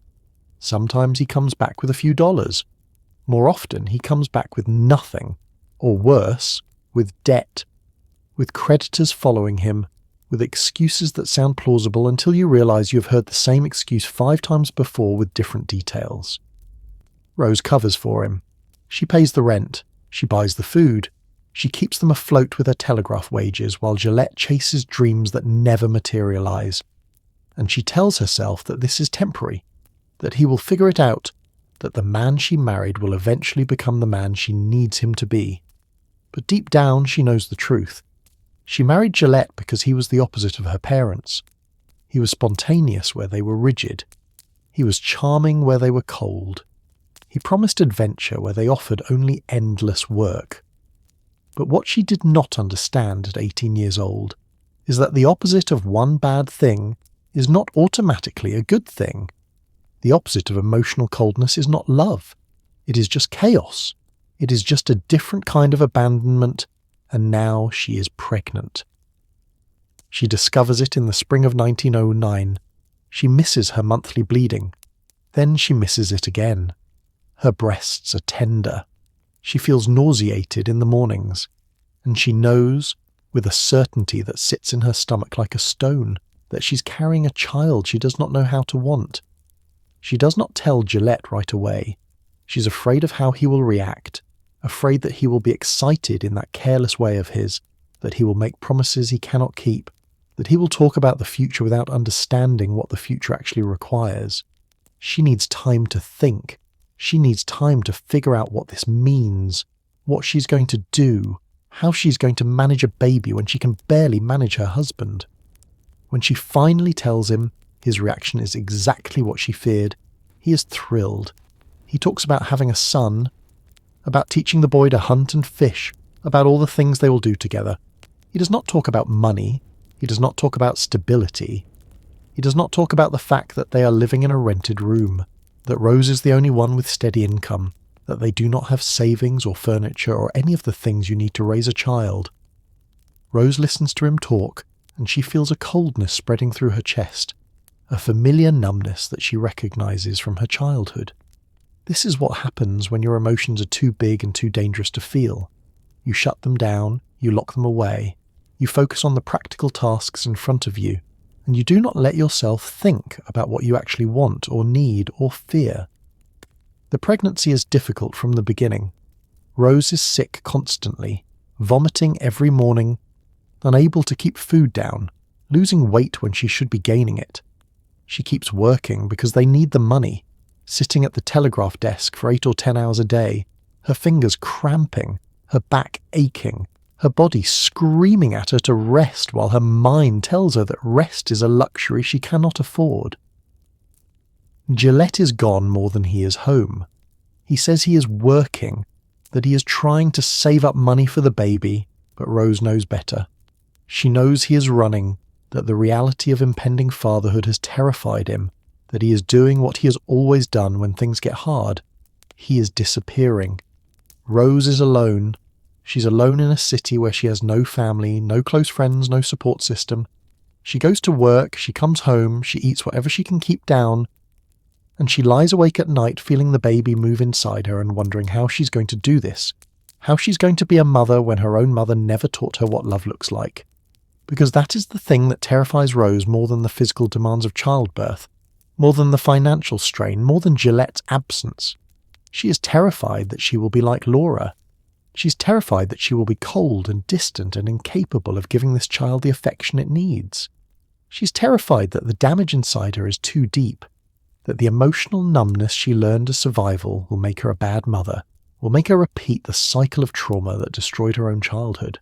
Sometimes he comes back with a few dollars. More often he comes back with nothing, or worse, with debt, with creditors following him, with excuses that sound plausible until you realize you have heard the same excuse 5 times before with different details. Rose covers for him. She pays the rent. She buys the food. She keeps them afloat with her telegraph wages while Gillette chases dreams that never materialize. And she tells herself that this is temporary, that he will figure it out, that the man she married will eventually become the man she needs him to be. But deep down she knows the truth. She married Gillette because he was the opposite of her parents. He was spontaneous where they were rigid. He was charming where they were cold. He promised adventure where they offered only endless work. But what she did not understand at 18 years old is that the opposite of one bad thing is not automatically a good thing. The opposite of emotional coldness is not love. It is just chaos. It is just a different kind of abandonment. And now she is pregnant. She discovers it in the spring of 1909. She misses her monthly bleeding. Then she misses it again. Her breasts are tender. She feels nauseated in the mornings. And she knows, with a certainty that sits in her stomach like a stone, that she's carrying a child she does not know how to want. She does not tell Gillette right away. She's afraid of how he will react. Afraid that he will be excited in that careless way of his, that he will make promises he cannot keep, that he will talk about the future without understanding what the future actually requires. She needs time to think. She needs time to figure out what this means, what she's going to do, how she's going to manage a baby when she can barely manage her husband. When she finally tells him, his reaction is exactly what she feared. He is thrilled. He talks about having a son, about teaching the boy to hunt and fish, about all the things they will do together. He does not talk about money. He does not talk about stability. He does not talk about the fact that they are living in a rented room, that Rose is the only one with steady income, that they do not have savings or furniture or any of the things you need to raise a child. Rose listens to him talk, and she feels a coldness spreading through her chest, a familiar numbness that she recognizes from her childhood. This is what happens when your emotions are too big and too dangerous to feel. You shut them down, you lock them away, you focus on the practical tasks in front of you, and you do not let yourself think about what you actually want or need or fear. The pregnancy is difficult from the beginning. Rose is sick constantly, vomiting every morning, unable to keep food down, losing weight when she should be gaining it. She keeps working because they need the money, sitting at the telegraph desk for 8 or 10 hours a day, her fingers cramping, her back aching, her body screaming at her to rest while her mind tells her that rest is a luxury she cannot afford. Gillette is gone more than he is home. He says he is working, that he is trying to save up money for the baby, but Rose knows better. She knows he is running, that the reality of impending fatherhood has terrified him, that he is doing what he has always done when things get hard. He is disappearing. Rose is alone. She's alone in a city where she has no family, no close friends, no support system. She goes to work, she comes home, she eats whatever she can keep down, and she lies awake at night feeling the baby move inside her and wondering how she's going to do this, how she's going to be a mother when her own mother never taught her what love looks like. Because that is the thing that terrifies Rose more than the physical demands of childbirth, more than the financial strain, more than Gillette's absence. She is terrified that she will be like Laura. She's terrified that she will be cold and distant and incapable of giving this child the affection it needs. She's terrified that the damage inside her is too deep, that the emotional numbness she learned as survival will make her a bad mother, will make her repeat the cycle of trauma that destroyed her own childhood.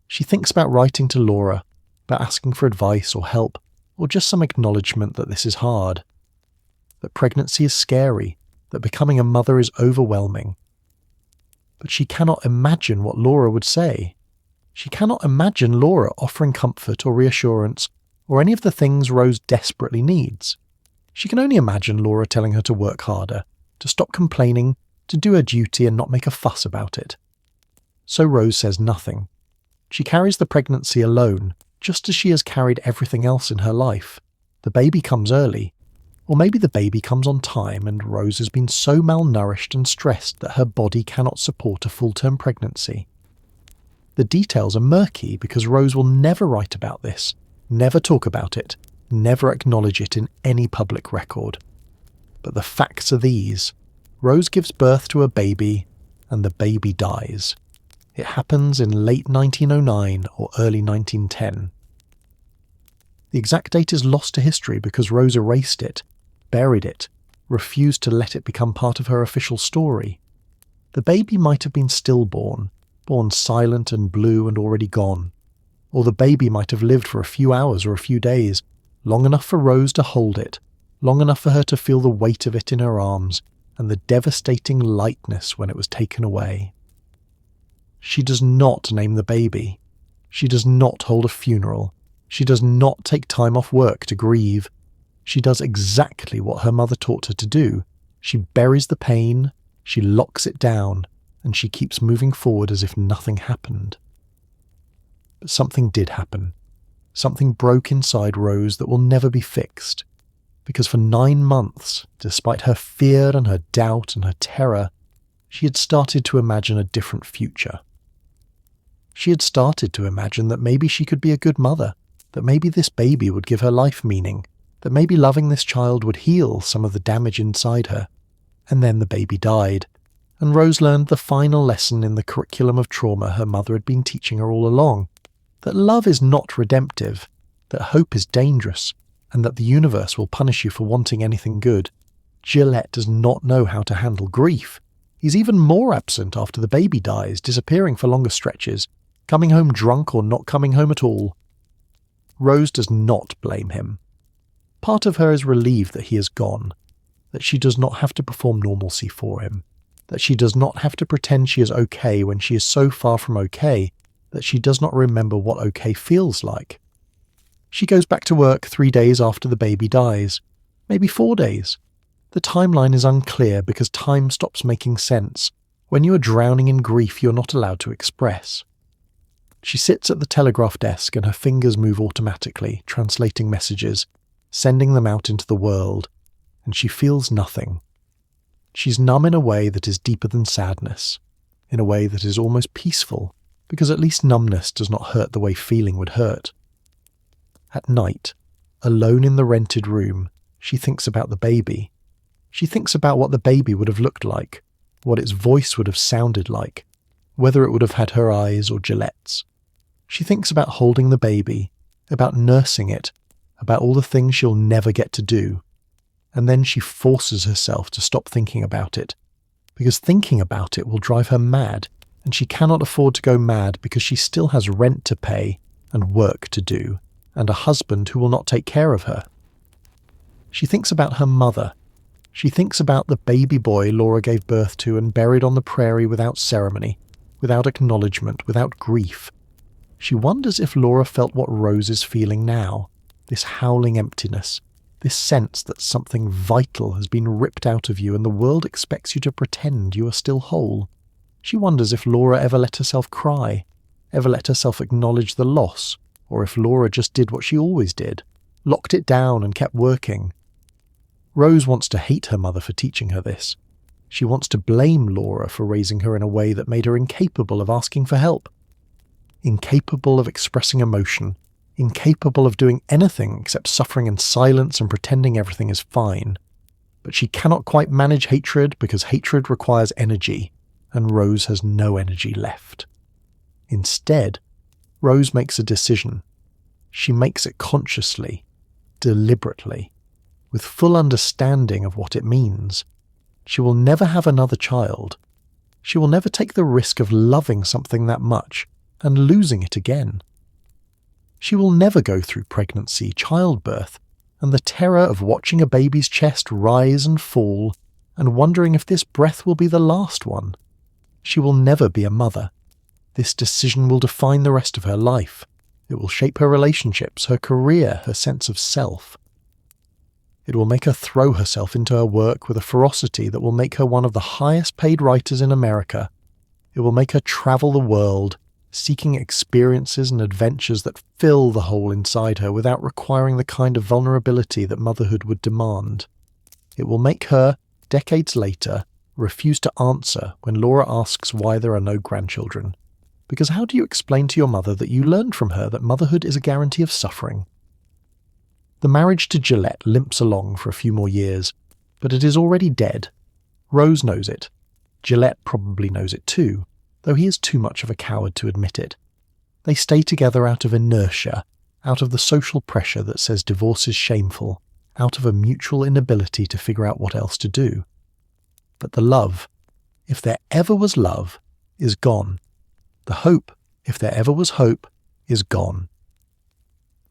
She thinks about writing to Laura, about asking for advice or help, or just some acknowledgement that this is hard, that pregnancy is scary, that becoming a mother is overwhelming. But she cannot imagine what Laura would say. She cannot imagine Laura offering comfort or reassurance or any of the things Rose desperately needs. She can only imagine Laura telling her to work harder, to stop complaining, to do her duty and not make a fuss about it. So Rose says nothing. She carries the pregnancy alone, just as she has carried everything else in her life. The baby comes early, or maybe the baby comes on time and Rose has been so malnourished and stressed that her body cannot support a full-term pregnancy. The details are murky because Rose will never write about this, never talk about it, never acknowledge it in any public record. But the facts are these. Rose gives birth to a baby, and the baby dies. It happens in late 1909 or early 1910. The exact date is lost to history because Rose erased it, buried it, refused to let it become part of her official story. The baby might have been stillborn, born silent and blue and already gone. Or the baby might have lived for a few hours or a few days, long enough for Rose to hold it, long enough for her to feel the weight of it in her arms and the devastating lightness when it was taken away. She does not name the baby. She does not hold a funeral. She does not take time off work to grieve. She does exactly what her mother taught her to do. She buries the pain, she locks it down, and she keeps moving forward as if nothing happened. But something did happen. Something broke inside Rose that will never be fixed. Because for 9 months, despite her fear and her doubt and her terror, she had started to imagine a different future. She had started to imagine that maybe she could be a good mother, that maybe this baby would give her life meaning, that maybe loving this child would heal some of the damage inside her. And then the baby died, and Rose learned the final lesson in the curriculum of trauma her mother had been teaching her all along, that love is not redemptive, that hope is dangerous, and that the universe will punish you for wanting anything good. Gillette does not know how to handle grief. He's even more absent after the baby dies, disappearing for longer stretches, coming home drunk or not coming home at all. Rose does not blame him. Part of her is relieved that he is gone, that she does not have to perform normalcy for him, that she does not have to pretend she is okay when she is so far from okay that she does not remember what okay feels like. She goes back to work 3 days after the baby dies, maybe 4 days. The timeline is unclear because time stops making sense. When you are drowning in grief, you're not allowed to express. She sits at the telegraph desk and her fingers move automatically, translating messages, sending them out into the world, and she feels nothing. She's numb in a way that is deeper than sadness, in a way that is almost peaceful, because at least numbness does not hurt the way feeling would hurt. At night, alone in the rented room, she thinks about the baby. She thinks about what the baby would have looked like, what its voice would have sounded like, whether it would have had her eyes or Gillette's. She thinks about holding the baby, about nursing it, about all the things she'll never get to do. And then she forces herself to stop thinking about it, because thinking about it will drive her mad, and she cannot afford to go mad because she still has rent to pay and work to do, and a husband who will not take care of her. She thinks about her mother. She thinks about the baby boy Laura gave birth to and buried on the prairie without ceremony, without acknowledgement, without grief. She wonders if Laura felt what Rose is feeling now, this howling emptiness, this sense that something vital has been ripped out of you and the world expects you to pretend you are still whole. She wonders if Laura ever let herself cry, ever let herself acknowledge the loss, or if Laura just did what she always did, locked it down and kept working. Rose wants to hate her mother for teaching her this. She wants to blame Laura for raising her in a way that made her incapable of asking for help, incapable of expressing emotion, incapable of doing anything except suffering in silence and pretending everything is fine. But she cannot quite manage hatred because hatred requires energy, and Rose has no energy left. Instead, Rose makes a decision. She makes it consciously, deliberately, with full understanding of what it means. She will never have another child. She will never take the risk of loving something that much and losing it again. She will never go through pregnancy, childbirth, and the terror of watching a baby's chest rise and fall and wondering if this breath will be the last one. She will never be a mother. This decision will define the rest of her life. It will shape her relationships, her career, her sense of self. It will make her throw herself into her work with a ferocity that will make her one of the highest paid writers in America. It will make her travel the world, seeking experiences and adventures that fill the hole inside her without requiring the kind of vulnerability that motherhood would demand. It will make her, decades later, refuse to answer when Laura asks why there are no grandchildren. Because how do you explain to your mother that you learned from her that motherhood is a guarantee of suffering? The marriage to Gillette limps along for a few more years, but it is already dead. Rose knows it. Gillette probably knows it too, though he is too much of a coward to admit it. They stay together out of inertia, out of the social pressure that says divorce is shameful, out of a mutual inability to figure out what else to do. But the love, if there ever was love, is gone. The hope, if there ever was hope, is gone.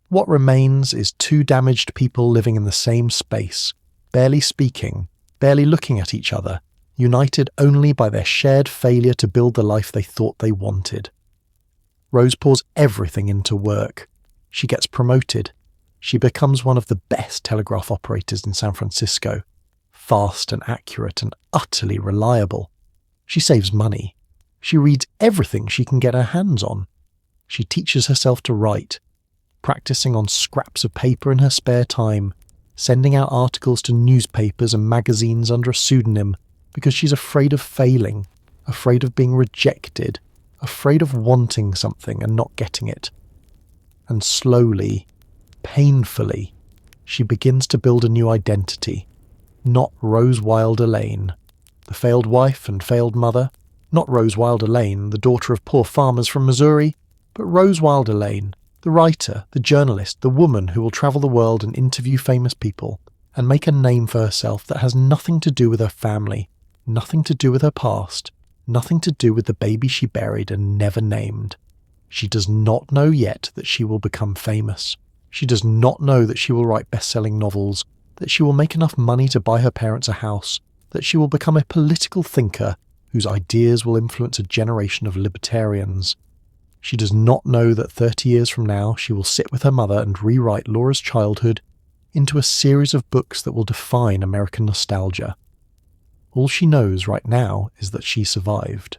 What remains is two damaged people living in the same space, barely speaking, barely looking at each other, united only by their shared failure to build the life they thought they wanted. Rose pours everything into work. She gets promoted. She becomes one of the best telegraph operators in San Francisco, fast and accurate and utterly reliable. She saves money. She reads everything she can get her hands on. She teaches herself to write, practicing on scraps of paper in her spare time, sending out articles to newspapers and magazines under a pseudonym because she's afraid of failing, afraid of being rejected, afraid of wanting something and not getting it. And slowly, painfully, she begins to build a new identity. Not Rose Wilder Lane, the failed wife and failed mother. Not Rose Wilder Lane, the daughter of poor farmers from Missouri, but Rose Wilder Lane, the writer, the journalist, the woman who will travel the world and interview famous people and make a name for herself that has nothing to do with her family, nothing to do with her past, nothing to do with the baby she buried and never named. She does not know yet that she will become famous. She does not know that she will write best-selling novels, that she will make enough money to buy her parents a house, that she will become a political thinker whose ideas will influence a generation of libertarians. She does not know that 30 years from now she will sit with her mother and rewrite Laura's childhood into a series of books that will define American nostalgia. All she knows right now is that she survived.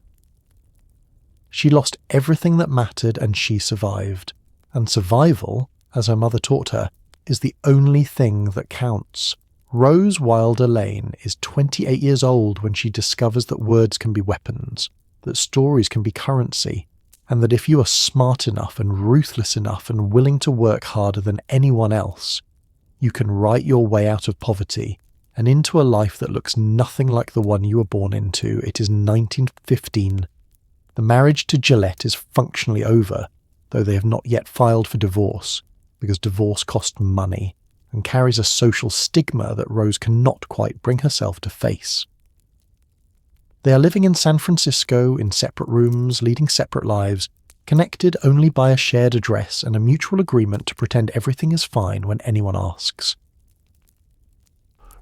She lost everything that mattered and she survived. And survival, as her mother taught her, is the only thing that counts. Rose Wilder Lane is 28 years old when she discovers that words can be weapons, that stories can be currency, and that if you are smart enough and ruthless enough and willing to work harder than anyone else, you can write your way out of poverty and into a life that looks nothing like the one you were born into. It is 1915. The marriage to Gillette is functionally over, though they have not yet filed for divorce, because divorce costs money and carries a social stigma that Rose cannot quite bring herself to face. They are living in San Francisco in separate rooms, leading separate lives, connected only by a shared address and a mutual agreement to pretend everything is fine when anyone asks.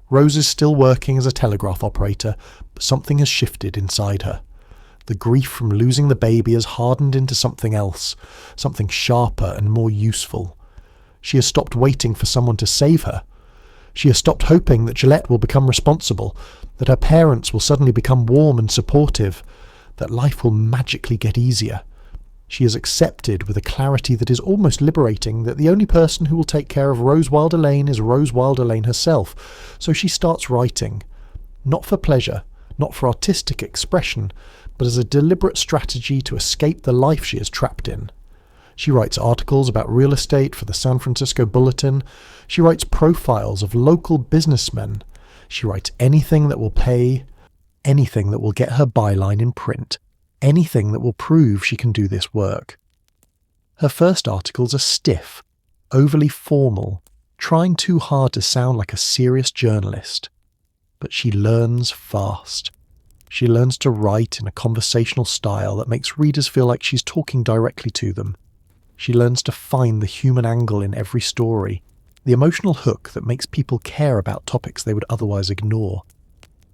Rose is still working as a telegraph operator, but something has shifted inside her. The grief from losing the baby has hardened into something else, something sharper and more useful. She has stopped waiting for someone to save her. She has stopped hoping that Gillette will become responsible, that her parents will suddenly become warm and supportive, that life will magically get easier. She has accepted with a clarity that is almost liberating that the only person who will take care of Rose Wilder Lane is Rose Wilder Lane herself, so she starts writing, not for pleasure, not for artistic expression, but as a deliberate strategy to escape the life she is trapped in. She writes articles about real estate for the San Francisco Bulletin. She writes profiles of local businessmen. She writes anything that will pay, anything that will get her byline in print, anything that will prove she can do this work. Her first articles are stiff, overly formal, trying too hard to sound like a serious journalist. But she learns fast. She learns to write in a conversational style that makes readers feel like she's talking directly to them. She learns to find the human angle in every story, the emotional hook that makes people care about topics they would otherwise ignore.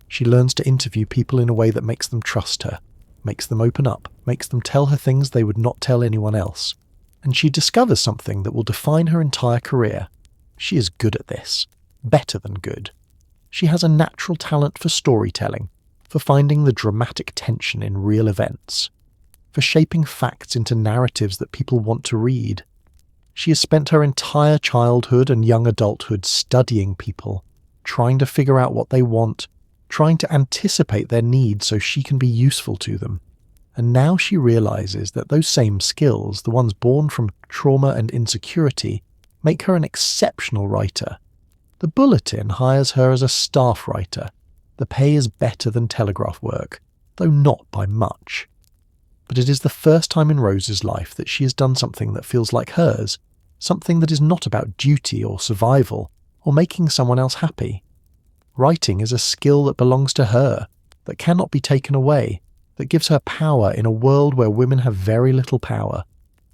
She learns to interview people in a way that makes them trust her, makes them open up, makes them tell her things they would not tell anyone else. And she discovers something that will define her entire career. She is good at this, better than good. She has a natural talent for storytelling, for finding the dramatic tension in real events, for shaping facts into narratives that people want to read. She has spent her entire childhood and young adulthood studying people, trying to figure out what they want, trying to anticipate their needs so she can be useful to them. And now she realizes that those same skills, the ones born from trauma and insecurity, make her an exceptional writer. The Bulletin hires her as a staff writer. The pay is better than telegraph work, though not by much. But it is the first time in Rose's life that she has done something that feels like hers, something that is not about duty or survival, or making someone else happy. Writing is a skill that belongs to her, that cannot be taken away, that gives her power in a world where women have very little power.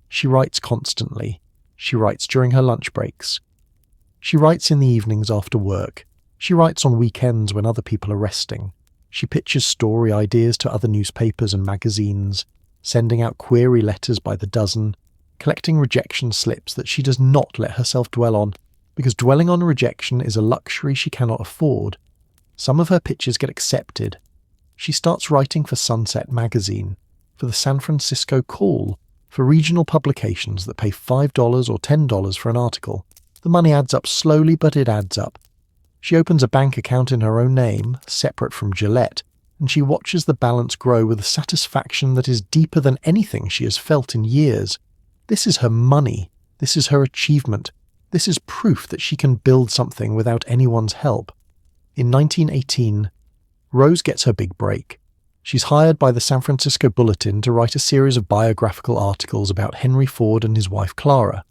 She writes constantly. She writes during her lunch breaks. She writes in the evenings after work. She writes on weekends when other people are resting. She pitches story ideas to other newspapers and magazines, sending out query letters by the dozen, collecting rejection slips that she does not let herself dwell on, because dwelling on rejection is a luxury she cannot afford. Some of her pitches get accepted. She starts writing for Sunset magazine, for the San Francisco Call, for regional publications that pay $5 or $10 for an article. The money adds up slowly, but it adds up. She opens a bank account in her own name, separate from Gillette, and she watches the balance grow with a satisfaction that is deeper than anything she has felt in years. This is her money. This is her achievement. This is proof that she can build something without anyone's help. In 1918, Rose gets her big break. She's hired by the San Francisco Bulletin to write a series of biographical articles about Henry Ford and his wife Clara.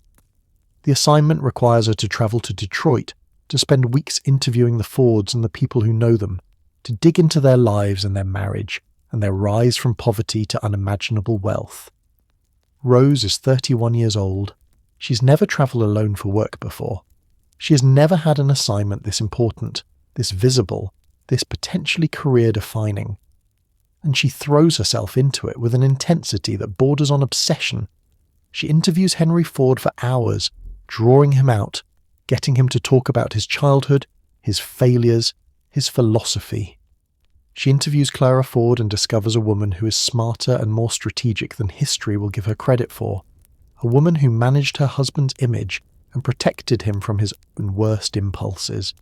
The assignment requires her to travel to Detroit, to spend weeks interviewing the Fords and the people who know them, to dig into their lives and their marriage, and their rise from poverty to unimaginable wealth. Rose is 31 years old. She's never travelled alone for work before. She has never had an assignment this important, this visible, this potentially career-defining. And she throws herself into it with an intensity that borders on obsession. She interviews Henry Ford for hours, drawing him out, getting him to talk about his childhood, his failures, his philosophy. She interviews Clara Ford and discovers a woman who is smarter and more strategic than history will give her credit for. A woman who managed her husband's image and protected him from his own worst impulses.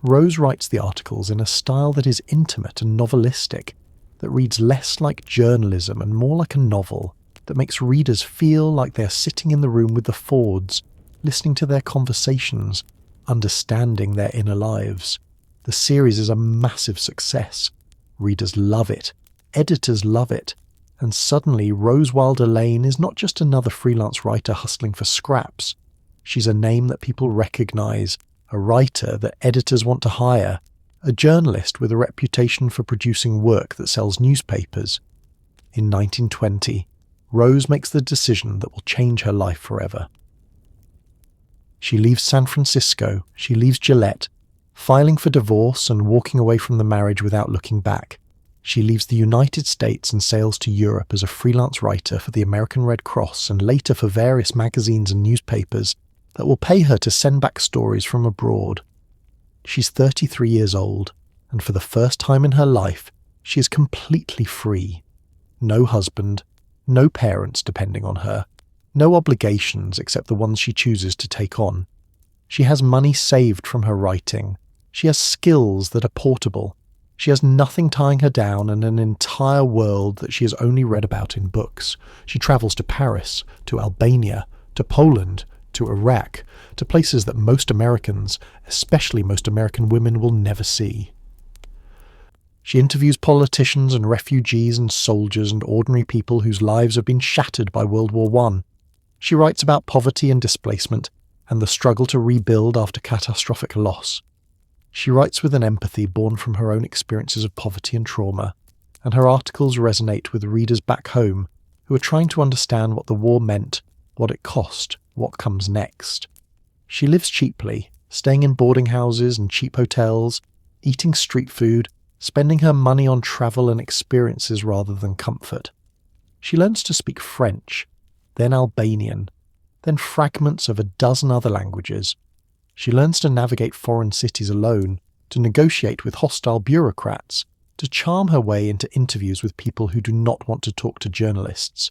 Rose writes the articles in a style that is intimate and novelistic, that reads less like journalism and more like a novel, that makes readers feel like they are sitting in the room with the Fords, listening to their conversations, understanding their inner lives. The series is a massive success. Readers love it. Editors love it. And suddenly Rose Wilder Lane is not just another freelance writer hustling for scraps. She's a name that people recognize, a writer that editors want to hire, a journalist with a reputation for producing work that sells newspapers. In 1920, Rose makes the decision that will change her life forever. She leaves San Francisco, she leaves Gillette, filing for divorce and walking away from the marriage without looking back. She leaves the United States and sails to Europe as a freelance writer for the American Red Cross and later for various magazines and newspapers that will pay her to send back stories from abroad. She's 33 years old, and for the first time in her life, she is completely free. No husband, no parents depending on her, no obligations except the ones she chooses to take on. She has money saved from her writing. She has skills that are portable. She has nothing tying her down and an entire world that she has only read about in books. She travels to Paris, to Albania, to Poland, to Iraq, to places that most Americans, especially most American women, will never see. She interviews politicians and refugees and soldiers and ordinary people whose lives have been shattered by World War I. She writes about poverty and displacement and the struggle to rebuild after catastrophic loss. She writes with an empathy born from her own experiences of poverty and trauma, and her articles resonate with readers back home who are trying to understand what the war meant, what it cost, what comes next. She lives cheaply, staying in boarding houses and cheap hotels, eating street food, spending her money on travel and experiences rather than comfort. She learns to speak French, then Albanian, then fragments of a dozen other languages. She learns to navigate foreign cities alone, to negotiate with hostile bureaucrats, to charm her way into interviews with people who do not want to talk to journalists.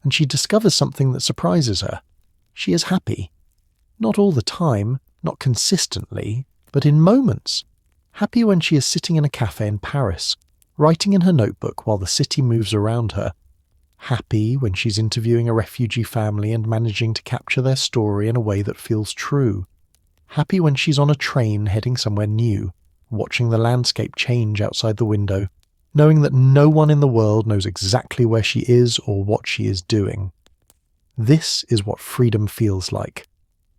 And she discovers something that surprises her. She is happy. Not all the time, not consistently, but in moments. Happy when she is sitting in a cafe in Paris, writing in her notebook while the city moves around her. Happy when she's interviewing a refugee family and managing to capture their story in a way that feels true. Happy when she's on a train heading somewhere new, watching the landscape change outside the window, knowing that no one in the world knows exactly where she is or what she is doing. This is what freedom feels like.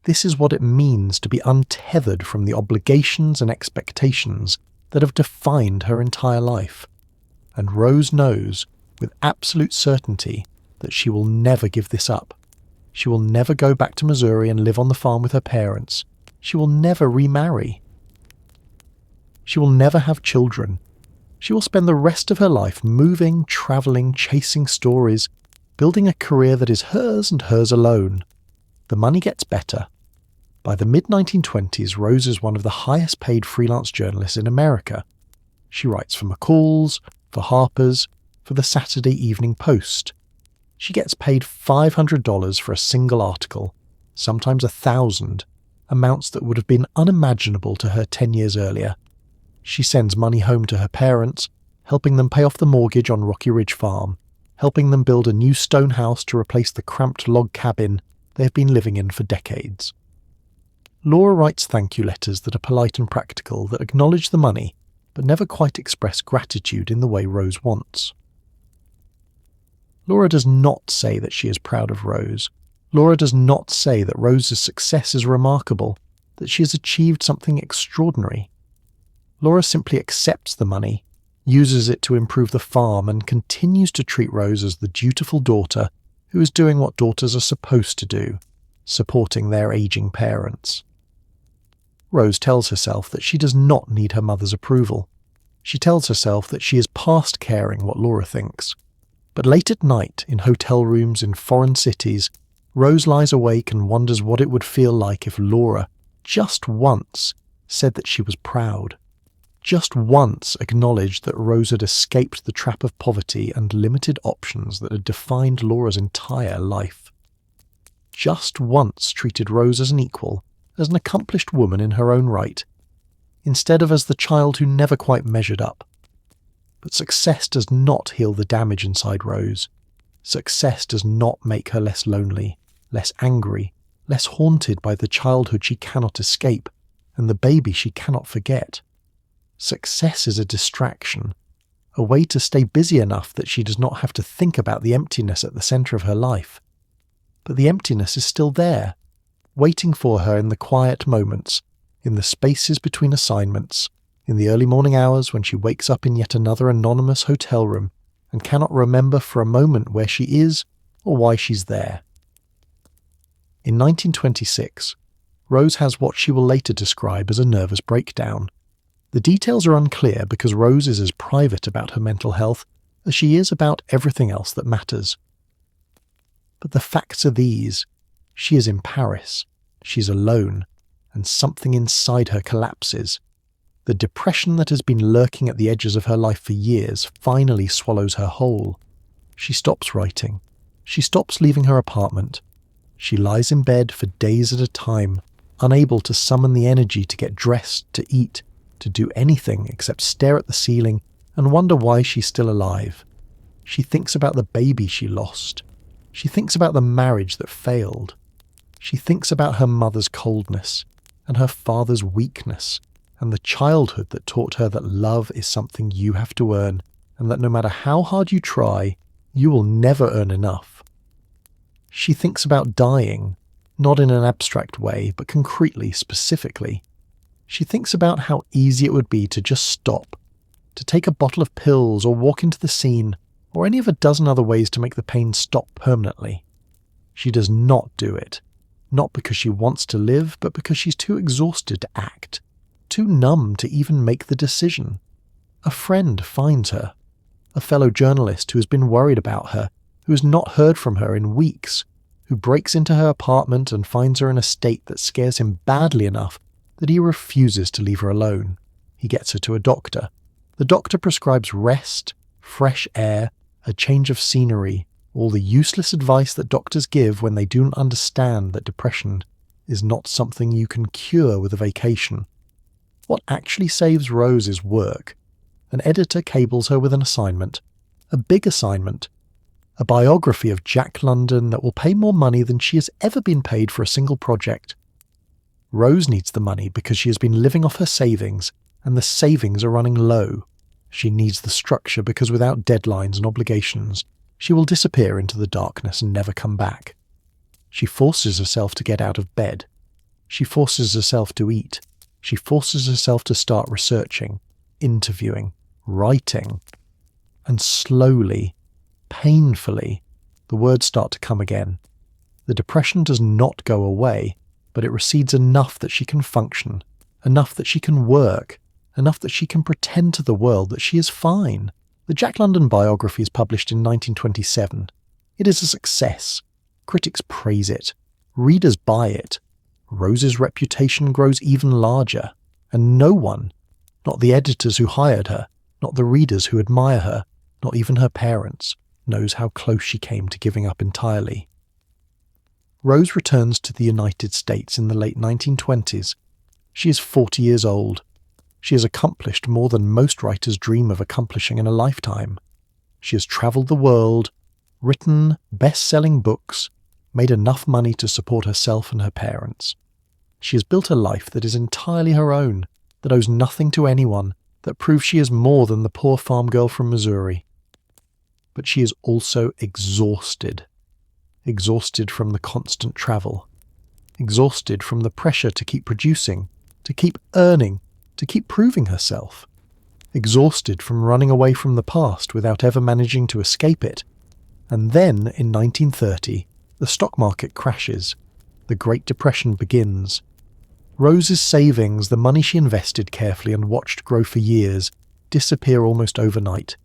This is what it means to be untethered from the obligations and expectations that have defined her entire life. And Rose knows, with absolute certainty, that she will never give this up. She will never go back to Missouri and live on the farm with her parents. She will never remarry. She will never have children. She will spend the rest of her life moving, travelling, chasing stories, building a career that is hers and hers alone. The money gets better. By the mid-1920s, Rose is one of the highest paid freelance journalists in America. She writes for McCall's, for Harper's, for the Saturday Evening Post. She gets paid $500 for a single article, sometimes $1,000, amounts that would have been unimaginable to her 10 years earlier. She sends money home to her parents, helping them pay off the mortgage on Rocky Ridge Farm, helping them build a new stone house to replace the cramped log cabin they have been living in for decades. Laura writes thank you letters that are polite and practical, that acknowledge the money, but never quite express gratitude in the way Rose wants. Laura does not say that she is proud of Rose. Laura does not say that Rose's success is remarkable, that she has achieved something extraordinary. Laura simply accepts the money, uses it to improve the farm, and continues to treat Rose as the dutiful daughter who is doing what daughters are supposed to do, supporting their aging parents. Rose tells herself that she does not need her mother's approval. She tells herself that she is past caring what Laura thinks. But late at night, in hotel rooms in foreign cities, Rose lies awake and wonders what it would feel like if Laura, just once, said that she was proud. Just once acknowledged that Rose had escaped the trap of poverty and limited options that had defined Laura's entire life. Just once treated Rose as an equal, as an accomplished woman in her own right, instead of as the child who never quite measured up. But success does not heal the damage inside Rose. Success does not make her less lonely, less angry, less haunted by the childhood she cannot escape and the baby she cannot forget. Success is a distraction, a way to stay busy enough that she does not have to think about the emptiness at the centre of her life. But the emptiness is still there, waiting for her in the quiet moments, in the spaces between assignments, in the early morning hours when she wakes up in yet another anonymous hotel room and cannot remember for a moment where she is or why she's there. In 1926, Rose has what she will later describe as a nervous breakdown. The details are unclear because Rose is as private about her mental health as she is about everything else that matters. But the facts are these. She is in Paris, she's alone, and something inside her collapses. The depression that has been lurking at the edges of her life for years finally swallows her whole. She stops writing. She stops leaving her apartment. She lies in bed for days at a time, unable to summon the energy to get dressed, to eat, to do anything except stare at the ceiling and wonder why she's still alive. She thinks about the baby she lost. She thinks about the marriage that failed. She thinks about her mother's coldness and her father's weakness and the childhood that taught her that love is something you have to earn and that no matter how hard you try, you will never earn enough. She thinks about dying, not in an abstract way, but concretely, specifically. She thinks about how easy it would be to just stop, to take a bottle of pills or walk into the scene, or any of a dozen other ways to make the pain stop permanently. She does not do it, not because she wants to live, but because she's too exhausted to act, too numb to even make the decision. A friend finds her, a fellow journalist who has been worried about her, who has not heard from her in weeks, who breaks into her apartment and finds her in a state that scares him badly enough that he refuses to leave her alone. He gets her to a doctor. The doctor prescribes rest, fresh air, a change of scenery, all the useless advice that doctors give when they don't understand that depression is not something you can cure with a vacation. What actually saves Rose is work. An editor cables her with an assignment, a big assignment, a biography of Jack London that will pay more money than she has ever been paid for a single project. Rose needs the money because she has been living off her savings, and the savings are running low. She needs the structure because without deadlines and obligations, she will disappear into the darkness and never come back. She forces herself to get out of bed. She forces herself to eat. She forces herself to start researching, interviewing, writing. And slowly, painfully, the words start to come again. The depression does not go away, but it recedes enough that she can function, enough that she can work, enough that she can pretend to the world that she is fine. The Jack London biography is published in 1927. It is a success. Critics praise it. Readers buy it. Rose's reputation grows even larger, and no one, not the editors who hired her, not the readers who admire her, not even her parents, knows how close she came to giving up entirely. Rose returns to the United States in the late 1920s. She is 40 years old. She has accomplished more than most writers dream of accomplishing in a lifetime. She has travelled the world, written best-selling books, made enough money to support herself and her parents. She has built a life that is entirely her own, that owes nothing to anyone, that proves she is more than the poor farm girl from Missouri. But she is also exhausted. Exhausted from the constant travel. Exhausted from the pressure to keep producing, to keep earning, to keep proving herself. Exhausted from running away from the past without ever managing to escape it. And then, in 1930, the stock market crashes. The Great Depression begins. Rose's savings, the money she invested carefully and watched grow for years, disappear almost overnight.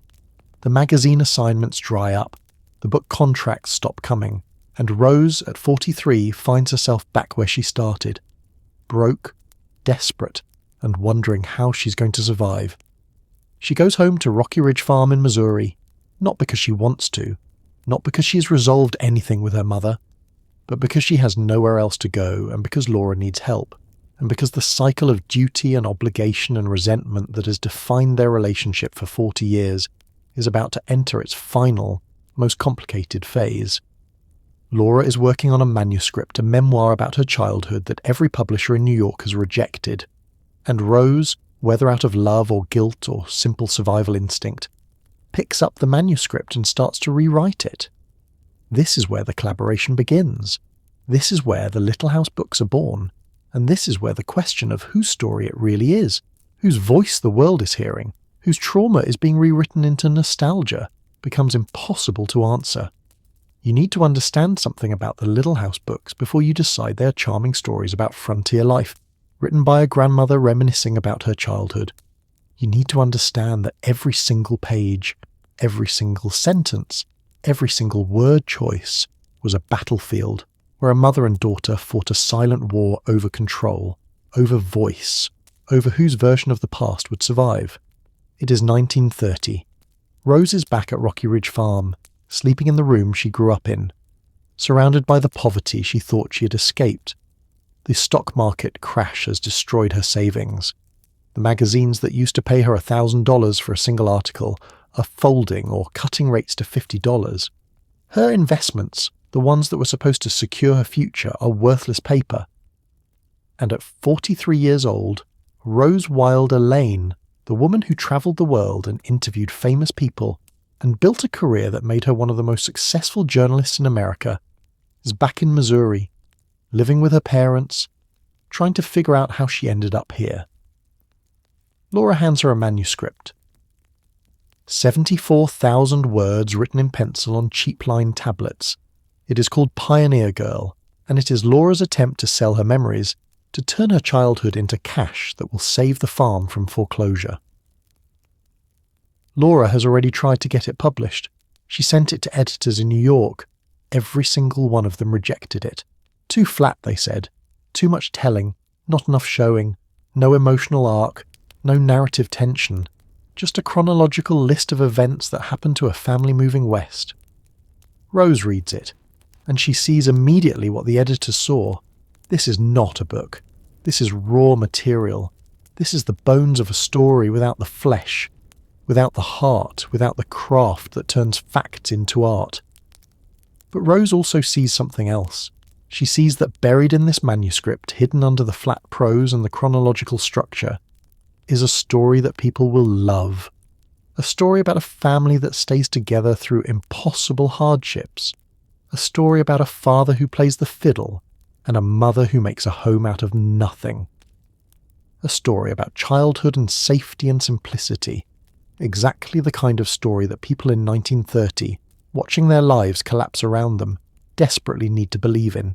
The magazine assignments dry up. The book contracts stop coming. And Rose, at 43, finds herself back where she started. Broke, desperate, and wondering how she's going to survive. She goes home to Rocky Ridge Farm in Missouri, not because she wants to, not because she has resolved anything with her mother, but because she has nowhere else to go and because Laura needs help, and because the cycle of duty and obligation and resentment that has defined their relationship for 40 years is about to enter its final, most complicated phase. Laura is working on a manuscript, a memoir about her childhood that every publisher in New York has rejected. And Rose, whether out of love or guilt or simple survival instinct, picks up the manuscript and starts to rewrite it. This is where the collaboration begins. This is where the Little House books are born. And this is where the question of whose story it really is, whose voice the world is hearing, whose trauma is being rewritten into nostalgia, becomes impossible to answer. You need to understand something about the Little House books before you decide they are charming stories about frontier life, written by a grandmother reminiscing about her childhood, You need to understand that every single page, every single sentence, every single word choice was a battlefield where a mother and daughter fought a silent war over control, over voice, over whose version of the past would survive. It is 1930. Rose is back at Rocky Ridge Farm, sleeping in the room she grew up in, surrounded by the poverty she thought she had escaped. The stock market crash has destroyed her savings. The magazines that used to pay her $1,000 for a single article are folding or cutting rates to $50. Her investments, the ones that were supposed to secure her future, are worthless paper. And at 43 years old, Rose Wilder Lane, the woman who travelled the world and interviewed famous people and built a career that made her one of the most successful journalists in America, is back in Missouri, living with her parents, trying to figure out how she ended up here. Laura hands her a manuscript. 74,000 words written in pencil on cheap-lined tablets. It is called Pioneer Girl, and it is Laura's attempt to sell her memories, to turn her childhood into cash that will save the farm from foreclosure. Laura has already tried to get it published. She sent it to editors in New York. Every single one of them rejected it. Too flat, they said. Too much telling, not enough showing, no emotional arc, no narrative tension, just a chronological list of events that happened to a family moving west. Rose reads it, and she sees immediately what the editors saw. This is not a book. This is raw material. This is the bones of a story without the flesh, without the heart, without the craft that turns facts into art. But Rose also sees something else. She sees that buried in this manuscript, hidden under the flat prose and the chronological structure, is a story that people will love. A story about a family that stays together through impossible hardships. A story about a father who plays the fiddle and a mother who makes a home out of nothing. A story about childhood and safety and simplicity. Exactly the kind of story that people in 1930, watching their lives collapse around them, desperately need to believe in.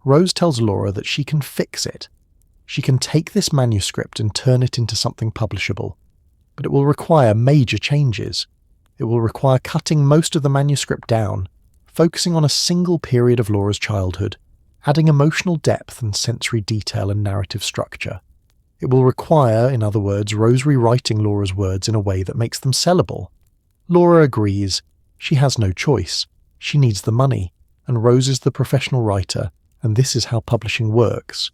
Rose tells Laura that she can fix it. She can take this manuscript and turn it into something publishable, but it will require major changes. It will require cutting most of the manuscript down, focusing on a single period of Laura's childhood, adding emotional depth and sensory detail and narrative structure. It will require, in other words, Rose rewriting Laura's words in a way that makes them sellable. Laura agrees. She has no choice. She needs the money, and Rose is the professional writer, and this is how publishing works.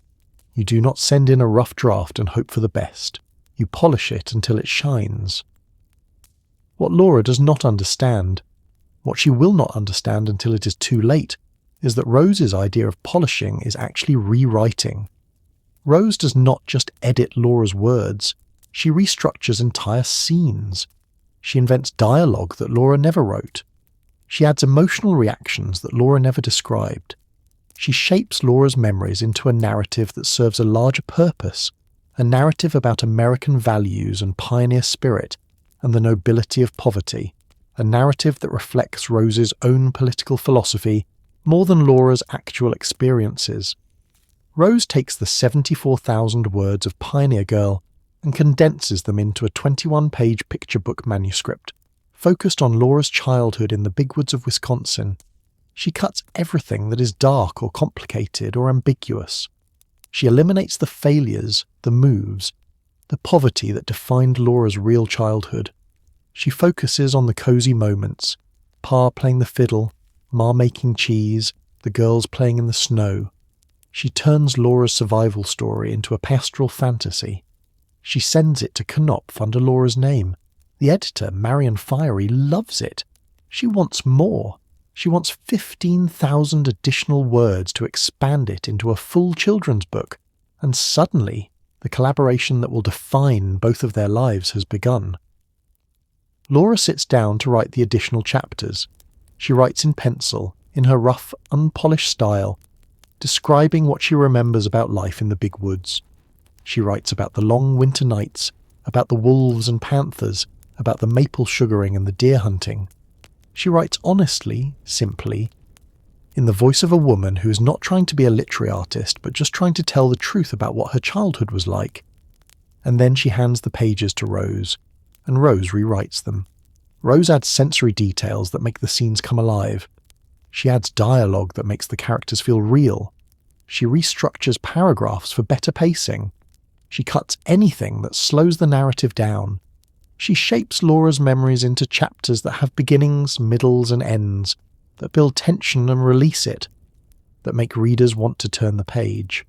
You do not send in a rough draft and hope for the best. You polish it until it shines. What Laura does not understand, what she will not understand until it is too late, is that Rose's idea of polishing is actually rewriting. Rose does not just edit Laura's words, she restructures entire scenes. She invents dialogue that Laura never wrote. She adds emotional reactions that Laura never described. She shapes Laura's memories into a narrative that serves a larger purpose, a narrative about American values and pioneer spirit and the nobility of poverty, a narrative that reflects Rose's own political philosophy more than Laura's actual experiences. Rose takes the 74,000 words of Pioneer Girl and condenses them into a 21-page picture book manuscript, focused on Laura's childhood in the big woods of Wisconsin. She cuts everything that is dark or complicated or ambiguous. She eliminates the failures, the moves, the poverty that defined Laura's real childhood. She focuses on the cozy moments, Pa playing the fiddle, Ma making cheese, the girls playing in the snow. She turns Laura's survival story into a pastoral fantasy. She sends it to Knopf under Laura's name. The editor, Marion Fiery, loves it. She wants more. She wants 15,000 additional words to expand it into a full children's book, and suddenly the collaboration that will define both of their lives has begun. Laura sits down to write the additional chapters. She writes in pencil, in her rough, unpolished style, describing what she remembers about life in the big woods. She writes about the long winter nights, about the wolves and panthers, about the maple sugaring and the deer hunting. She writes honestly, simply, in the voice of a woman who is not trying to be a literary artist, but just trying to tell the truth about what her childhood was like. and then she hands the pages to Rose, and Rose rewrites them. Rose adds sensory details that make the scenes come alive. She adds dialogue that makes the characters feel real. She restructures paragraphs for better pacing. She cuts anything that slows the narrative down. She shapes Laura's memories into chapters that have beginnings, middles, and ends, that build tension and release it, that make readers want to turn the page.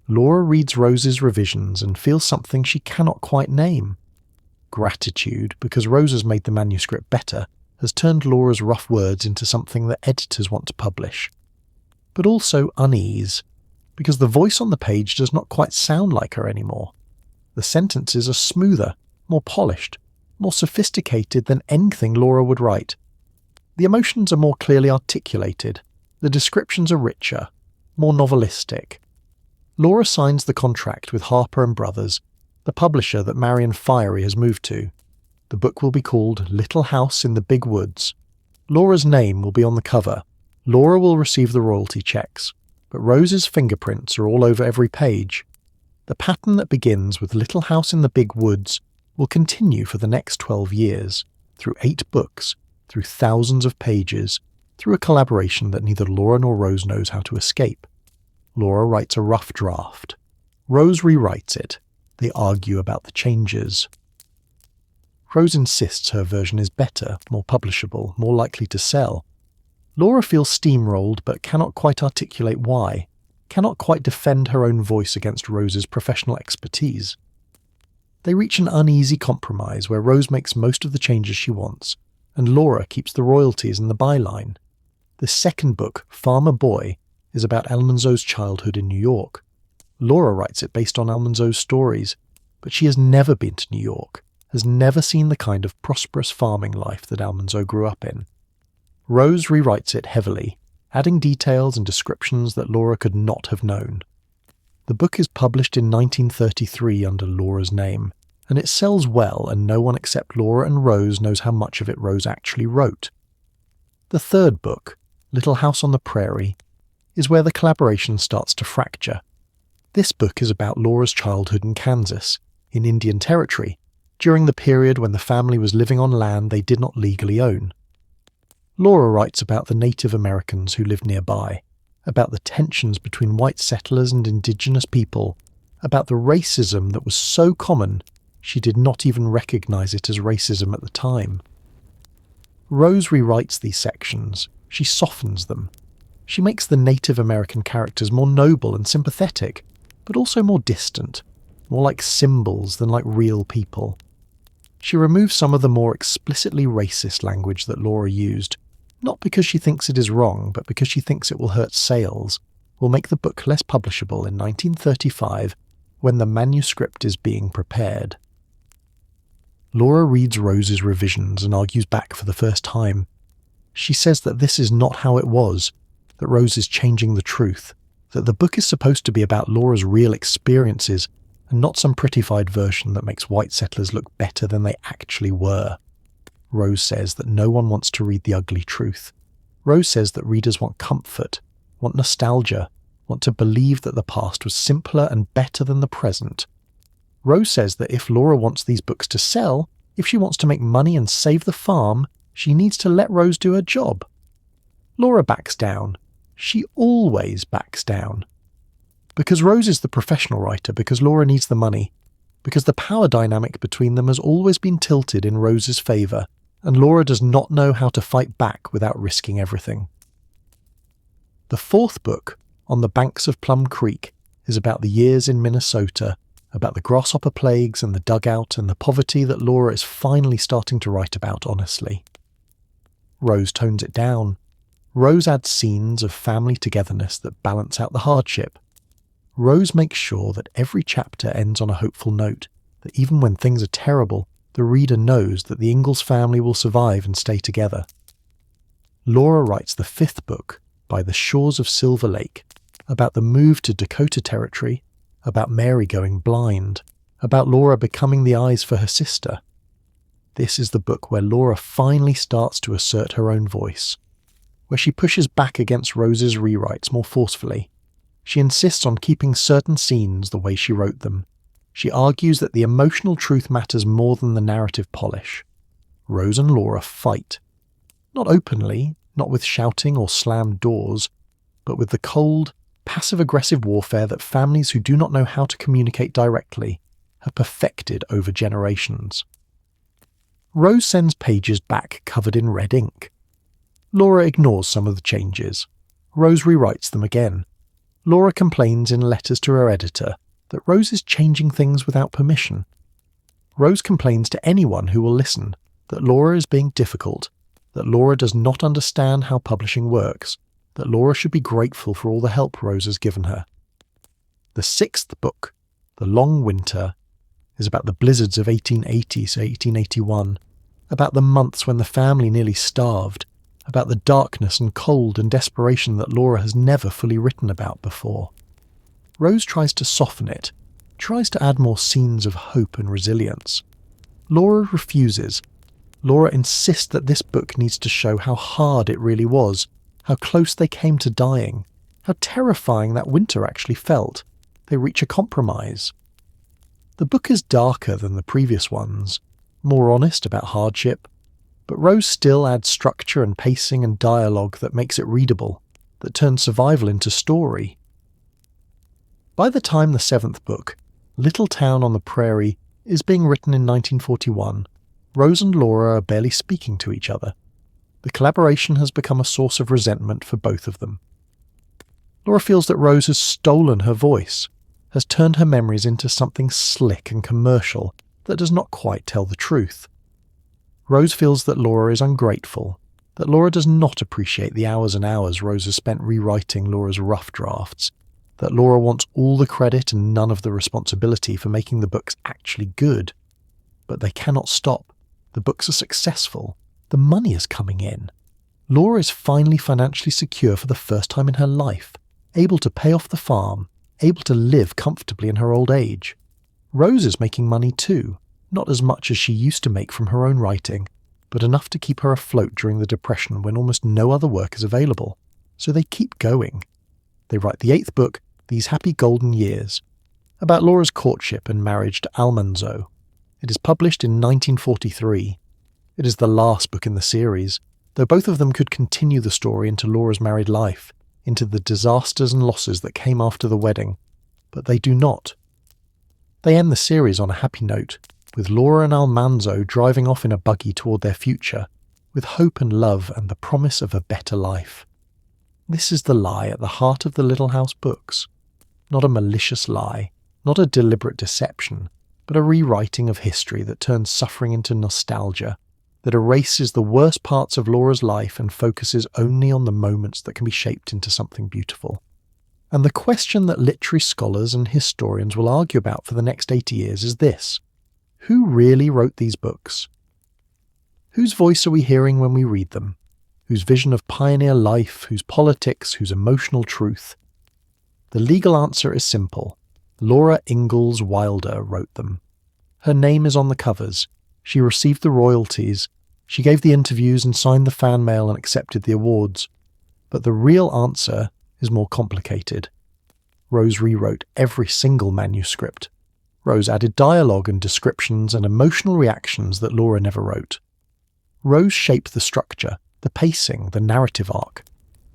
Laura reads Rose's revisions and feels something she cannot quite name. Gratitude, because Rose has made the manuscript better, has turned Laura's rough words into something that editors want to publish. But also unease, because the voice on the page does not quite sound like her anymore. The sentences are smoother, more polished, more sophisticated than anything Laura would write. The emotions are more clearly articulated. The descriptions are richer, more novelistic. Laura signs the contract with Harper & Brothers, the publisher that Marion Fiery has moved to. The book will be called Little House in the Big Woods. Laura's name will be on the cover. Laura will receive the royalty checks, but Rose's fingerprints are all over every page. The pattern that begins with Little House in the Big Woods will continue for the next 12 years, through 8 books, through thousands of pages, through a collaboration that neither Laura nor Rose knows how to escape. Laura writes a rough draft. Rose rewrites it. They argue about the changes. Rose insists her version is better, more publishable, more likely to sell. Laura feels steamrolled but cannot quite articulate why, cannot quite defend her own voice against Rose's professional expertise. They reach an uneasy compromise where Rose makes most of the changes she wants, and Laura keeps the royalties and the byline. The second book, Farmer Boy, is about Almanzo's childhood in New York. Laura writes it based on Almanzo's stories, but she has never been to New York, has never seen the kind of prosperous farming life that Almanzo grew up in. Rose rewrites it heavily, adding details and descriptions that Laura could not have known. The book is published in 1933 under Laura's name, and it sells well, and no one except Laura and Rose knows how much of it Rose actually wrote. The third book, Little House on the Prairie, is where the collaboration starts to fracture. This book is about Laura's childhood in Kansas, in Indian Territory, during the period when the family was living on land they did not legally own. Laura writes about the Native Americans who lived nearby, about the tensions between white settlers and indigenous people, about the racism that was so common she did not even recognize it as racism at the time. Rose rewrites these sections. She softens them. She makes the Native American characters more noble and sympathetic, but also more distant, more like symbols than like real people. She removes some of the more explicitly racist language that Laura used, not because she thinks it is wrong, but because she thinks it will hurt sales, will make the book less publishable in 1935 when the manuscript is being prepared. Laura reads Rose's revisions and argues back for the first time. She says that this is not how it was, that Rose is changing the truth, that the book is supposed to be about Laura's real experiences and not some prettified version that makes white settlers look better than they actually were. Rose says that no one wants to read the ugly truth. Rose says that readers want comfort, want nostalgia, want to believe that the past was simpler and better than the present. Rose says that if Laura wants these books to sell, if she wants to make money and save the farm, she needs to let Rose do her job. Laura backs down. She always backs down. Because Rose is the professional writer, because Laura needs the money, because the power dynamic between them has always been tilted in Rose's favour, and Laura does not know how to fight back without risking everything. The fourth book, On the Banks of Plum Creek, is about the years in Minnesota, about the grasshopper plagues and the dugout and the poverty that Laura is finally starting to write about honestly. Rose tones it down. Rose adds scenes of family togetherness that balance out the hardship. Rose makes sure that every chapter ends on a hopeful note, that even when things are terrible, the reader knows that the Ingalls family will survive and stay together. Laura writes the fifth book, By the Shores of Silver Lake, about the move to Dakota Territory, about Mary going blind, about Laura becoming the eyes for her sister. This is the book where Laura finally starts to assert her own voice, where she pushes back against Rose's rewrites more forcefully. She insists on keeping certain scenes the way she wrote them. She argues that the emotional truth matters more than the narrative polish. Rose and Laura fight. Not openly, not with shouting or slammed doors, but with the cold, passive-aggressive warfare that families who do not know how to communicate directly have perfected over generations. Rose sends pages back covered in red ink. Laura ignores some of the changes. Rose rewrites them again. Laura complains in letters to her editor that Rose is changing things without permission. Rose complains to anyone who will listen that Laura is being difficult, that Laura does not understand how publishing works, that Laura should be grateful for all the help Rose has given her. The 6th book, The Long Winter, is about the blizzards of 1880 to 1881, about the months when the family nearly starved, about the darkness and cold and desperation that Laura has never fully written about before. Rose tries to soften it, tries to add more scenes of hope and resilience. Laura refuses. Laura insists that this book needs to show how hard it really was, how close they came to dying, how terrifying that winter actually felt. They reach a compromise. The book is darker than the previous ones, more honest about hardship, but Rose still adds structure and pacing and dialogue that makes it readable, that turns survival into story. By the time the 7th book, Little Town on the Prairie, is being written in 1941, Rose and Laura are barely speaking to each other. The collaboration has become a source of resentment for both of them. Laura feels that Rose has stolen her voice, has turned her memories into something slick and commercial that does not quite tell the truth. Rose feels that Laura is ungrateful, that Laura does not appreciate the hours and hours Rose has spent rewriting Laura's rough drafts, that Laura wants all the credit and none of the responsibility for making the books actually good. But they cannot stop. The books are successful. The money is coming in. Laura is finally financially secure for the first time in her life, able to pay off the farm, able to live comfortably in her old age. Rose is making money too, not as much as she used to make from her own writing, but enough to keep her afloat during the Depression when almost no other work is available. So they keep going. They write the 8th book, These Happy Golden Years, about Laura's courtship and marriage to Almanzo. It is published in 1943. It is the last book in the series, though both of them could continue the story into Laura's married life, into the disasters and losses that came after the wedding, but they do not. They end the series on a happy note, with Laura and Almanzo driving off in a buggy toward their future, with hope and love and the promise of a better life. This is the lie at the heart of the Little House books. Not a malicious lie, not a deliberate deception, but a rewriting of history that turns suffering into nostalgia, that erases the worst parts of Laura's life and focuses only on the moments that can be shaped into something beautiful. And the question that literary scholars and historians will argue about for the next 80 years is this: who really wrote these books? Whose voice are we hearing when we read them? Whose vision of pioneer life, whose politics, whose emotional truth? The legal answer is simple. Laura Ingalls Wilder wrote them. Her name is on the covers. She received the royalties. She gave the interviews and signed the fan mail and accepted the awards. But the real answer is more complicated. Rose rewrote every single manuscript. Rose added dialogue and descriptions and emotional reactions that Laura never wrote. Rose shaped the structure, the pacing, the narrative arc.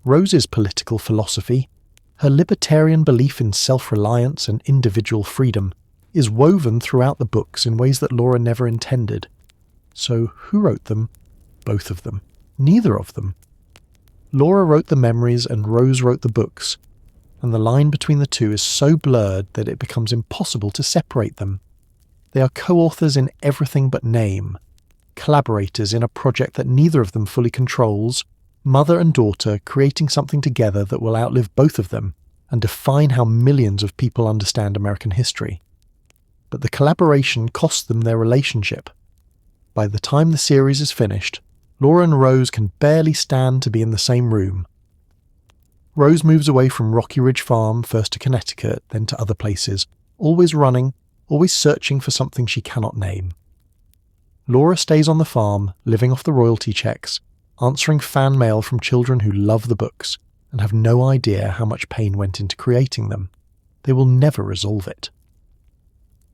Rose's political philosophy, her libertarian belief in self-reliance and individual freedom, is woven throughout the books in ways that Laura never intended. So who wrote them? Both of them. Neither of them. Laura wrote the memories and Rose wrote the books, and the line between the two is so blurred that it becomes impossible to separate them. They are co-authors in everything but name, collaborators in a project that neither of them fully controls, mother and daughter creating something together that will outlive both of them and define how millions of people understand American history. But the collaboration cost them their relationship. By the time the series is finished, Laura and Rose can barely stand to be in the same room. Rose moves away from Rocky Ridge Farm, first to Connecticut, then to other places, always running, always searching for something she cannot name. Laura stays on the farm, living off the royalty checks, answering fan mail from children who love the books and have no idea how much pain went into creating them. They will never resolve it.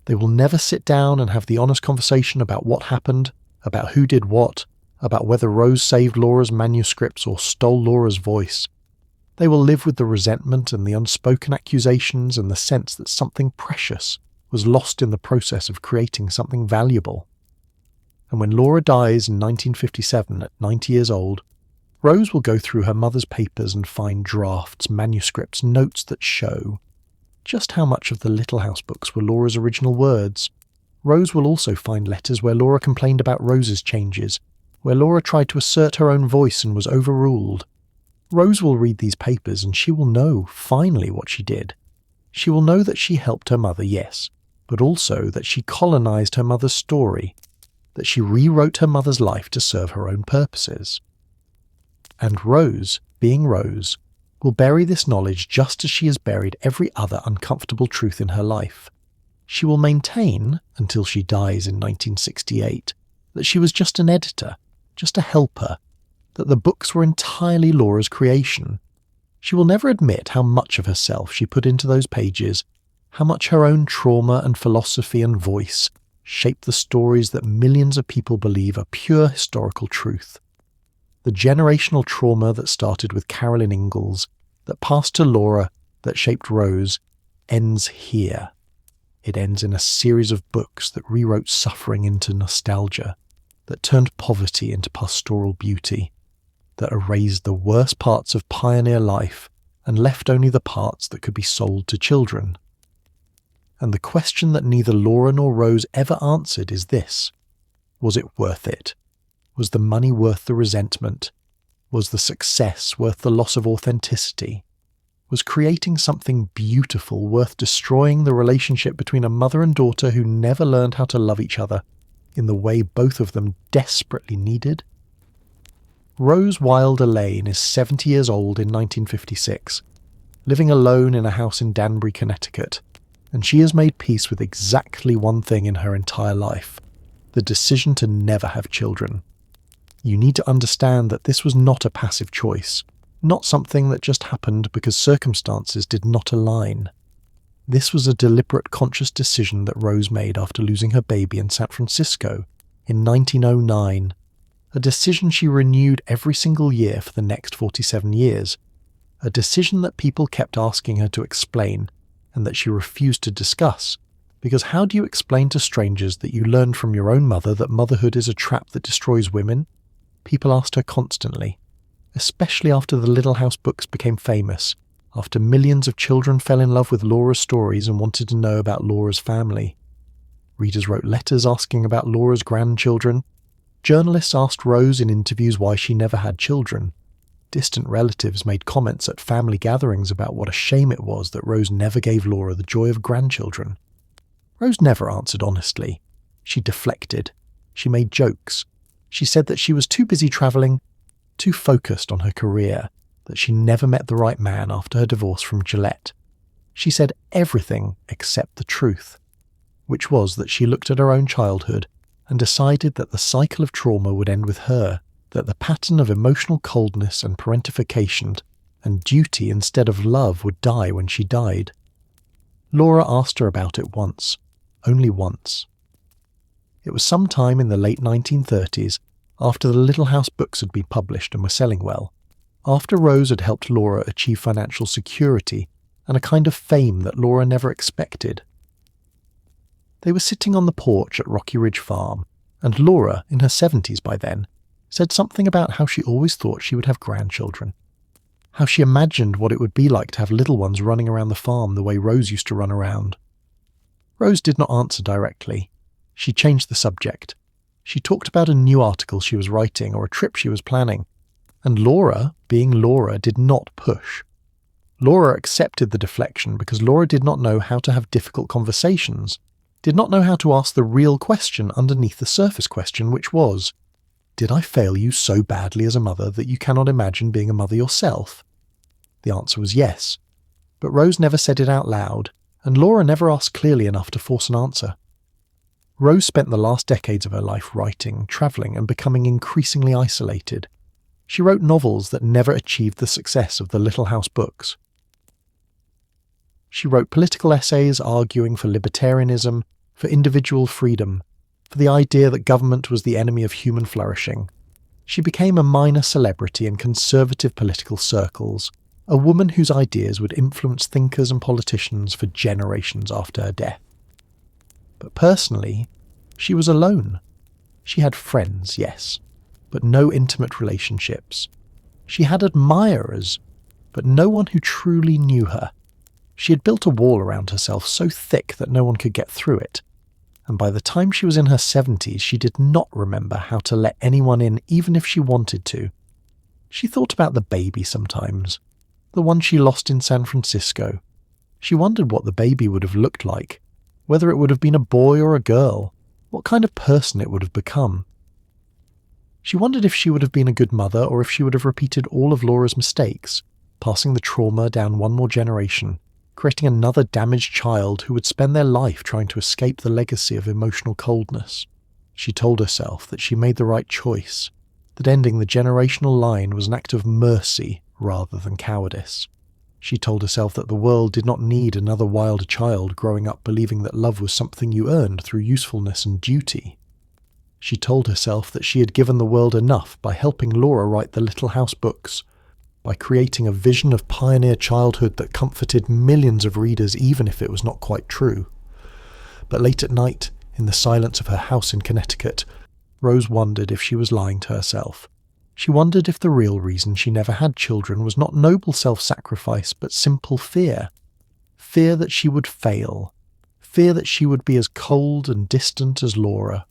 They will never sit down and have the honest conversation about what happened, about who did what, about whether Rose saved Laura's manuscripts or stole Laura's voice. They will live with the resentment and the unspoken accusations and the sense that something precious was lost in the process of creating something valuable. And when Laura dies in 1957 at 90 years old, Rose will go through her mother's papers and find drafts, manuscripts, notes that show just how much of the Little House books were Laura's original words. Rose will also find letters where Laura complained about Rose's changes, where Laura tried to assert her own voice and was overruled. Rose will read these papers and she will know, finally, what she did. She will know that she helped her mother, yes, but also that she colonized her mother's story, that she rewrote her mother's life to serve her own purposes. And Rose, being Rose, will bury this knowledge just as she has buried every other uncomfortable truth in her life. She will maintain, until she dies in 1968, that she was just an editor, just a helper, that the books were entirely Laura's creation. She will never admit how much of herself she put into those pages, how much her own trauma and philosophy and voice shaped the stories that millions of people believe are pure historical truth. The generational trauma that started with Carolyn Ingalls, that passed to Laura, that shaped Rose, ends here. It ends in a series of books that rewrote suffering into nostalgia, that turned poverty into pastoral beauty, that erased the worst parts of pioneer life and left only the parts that could be sold to children. And the question that neither Laura nor Rose ever answered is this: was it worth it? Was the money worth the resentment? Was the success worth the loss of authenticity? Was creating something beautiful worth destroying the relationship between a mother and daughter who never learned how to love each other in the way both of them desperately needed? Rose Wilder Lane is 70 years old in 1956, living alone in a house in Danbury, Connecticut, and she has made peace with exactly one thing in her entire life: the decision to never have children. You need to understand that this was not a passive choice, not something that just happened because circumstances did not align. This was a deliberate, conscious decision that Rose made after losing her baby in San Francisco in 1909, a decision she renewed every single year for the next 47 years, a decision that people kept asking her to explain and that she refused to discuss, because how do you explain to strangers that you learned from your own mother that motherhood is a trap that destroys women? People asked her constantly, especially after the Little House books became famous, after millions of children fell in love with Laura's stories and wanted to know about Laura's family. Readers wrote letters asking about Laura's grandchildren. Journalists asked Rose in interviews why she never had children. Distant relatives made comments at family gatherings about what a shame it was that Rose never gave Laura the joy of grandchildren. Rose never answered honestly. She deflected. She made jokes. She said that she was too busy travelling, too focused on her career, that she never met the right man after her divorce from Gillette. She said everything except the truth, which was that she looked at her own childhood and decided that the cycle of trauma would end with her, that the pattern of emotional coldness and parentification and duty instead of love would die when she died. Laura asked her about it once, only once. It was sometime in the late 1930s, after the Little House books had been published and were selling well, after Rose had helped Laura achieve financial security and a kind of fame that Laura never expected. They were sitting on the porch at Rocky Ridge Farm, and Laura, in her 70s by then, said something about how she always thought she would have grandchildren, how she imagined what it would be like to have little ones running around the farm the way Rose used to run around. Rose did not answer directly. She changed the subject. She talked about a new article she was writing or a trip she was planning, and Laura, being Laura, did not push. Laura accepted the deflection because Laura did not know how to have difficult conversations, did not know how to ask the real question underneath the surface question, which was, did I fail you so badly as a mother that you cannot imagine being a mother yourself? The answer was yes, but Rose never said it out loud, and Laura never asked clearly enough to force an answer. Rose spent the last decades of her life writing, travelling, and becoming increasingly isolated. She wrote novels that never achieved the success of the Little House books. She wrote political essays arguing for libertarianism, for individual freedom, for the idea that government was the enemy of human flourishing. She became a minor celebrity in conservative political circles, a woman whose ideas would influence thinkers and politicians for generations after her death. But personally, she was alone. She had friends, yes, but no intimate relationships. She had admirers, but no one who truly knew her. She had built a wall around herself so thick that no one could get through it, and by the time she was in her 70s, she did not remember how to let anyone in even if she wanted to. She thought about the baby sometimes, the one she lost in San Francisco. She wondered what the baby would have looked like, whether it would have been a boy or a girl, what kind of person it would have become. She wondered if she would have been a good mother or if she would have repeated all of Laura's mistakes, passing the trauma down one more generation, creating another damaged child who would spend their life trying to escape the legacy of emotional coldness. She told herself that she made the right choice, that ending the generational line was an act of mercy rather than cowardice. She told herself that the world did not need another wild child growing up believing that love was something you earned through usefulness and duty. She told herself that she had given the world enough by helping Laura write the Little House books, by creating a vision of pioneer childhood that comforted millions of readers even if it was not quite true. But late at night, in the silence of her house in Connecticut, Rose wondered if she was lying to herself. She wondered if the real reason she never had children was not noble self-sacrifice but simple fear. Fear that she would fail. Fear that she would be as cold and distant as Laura.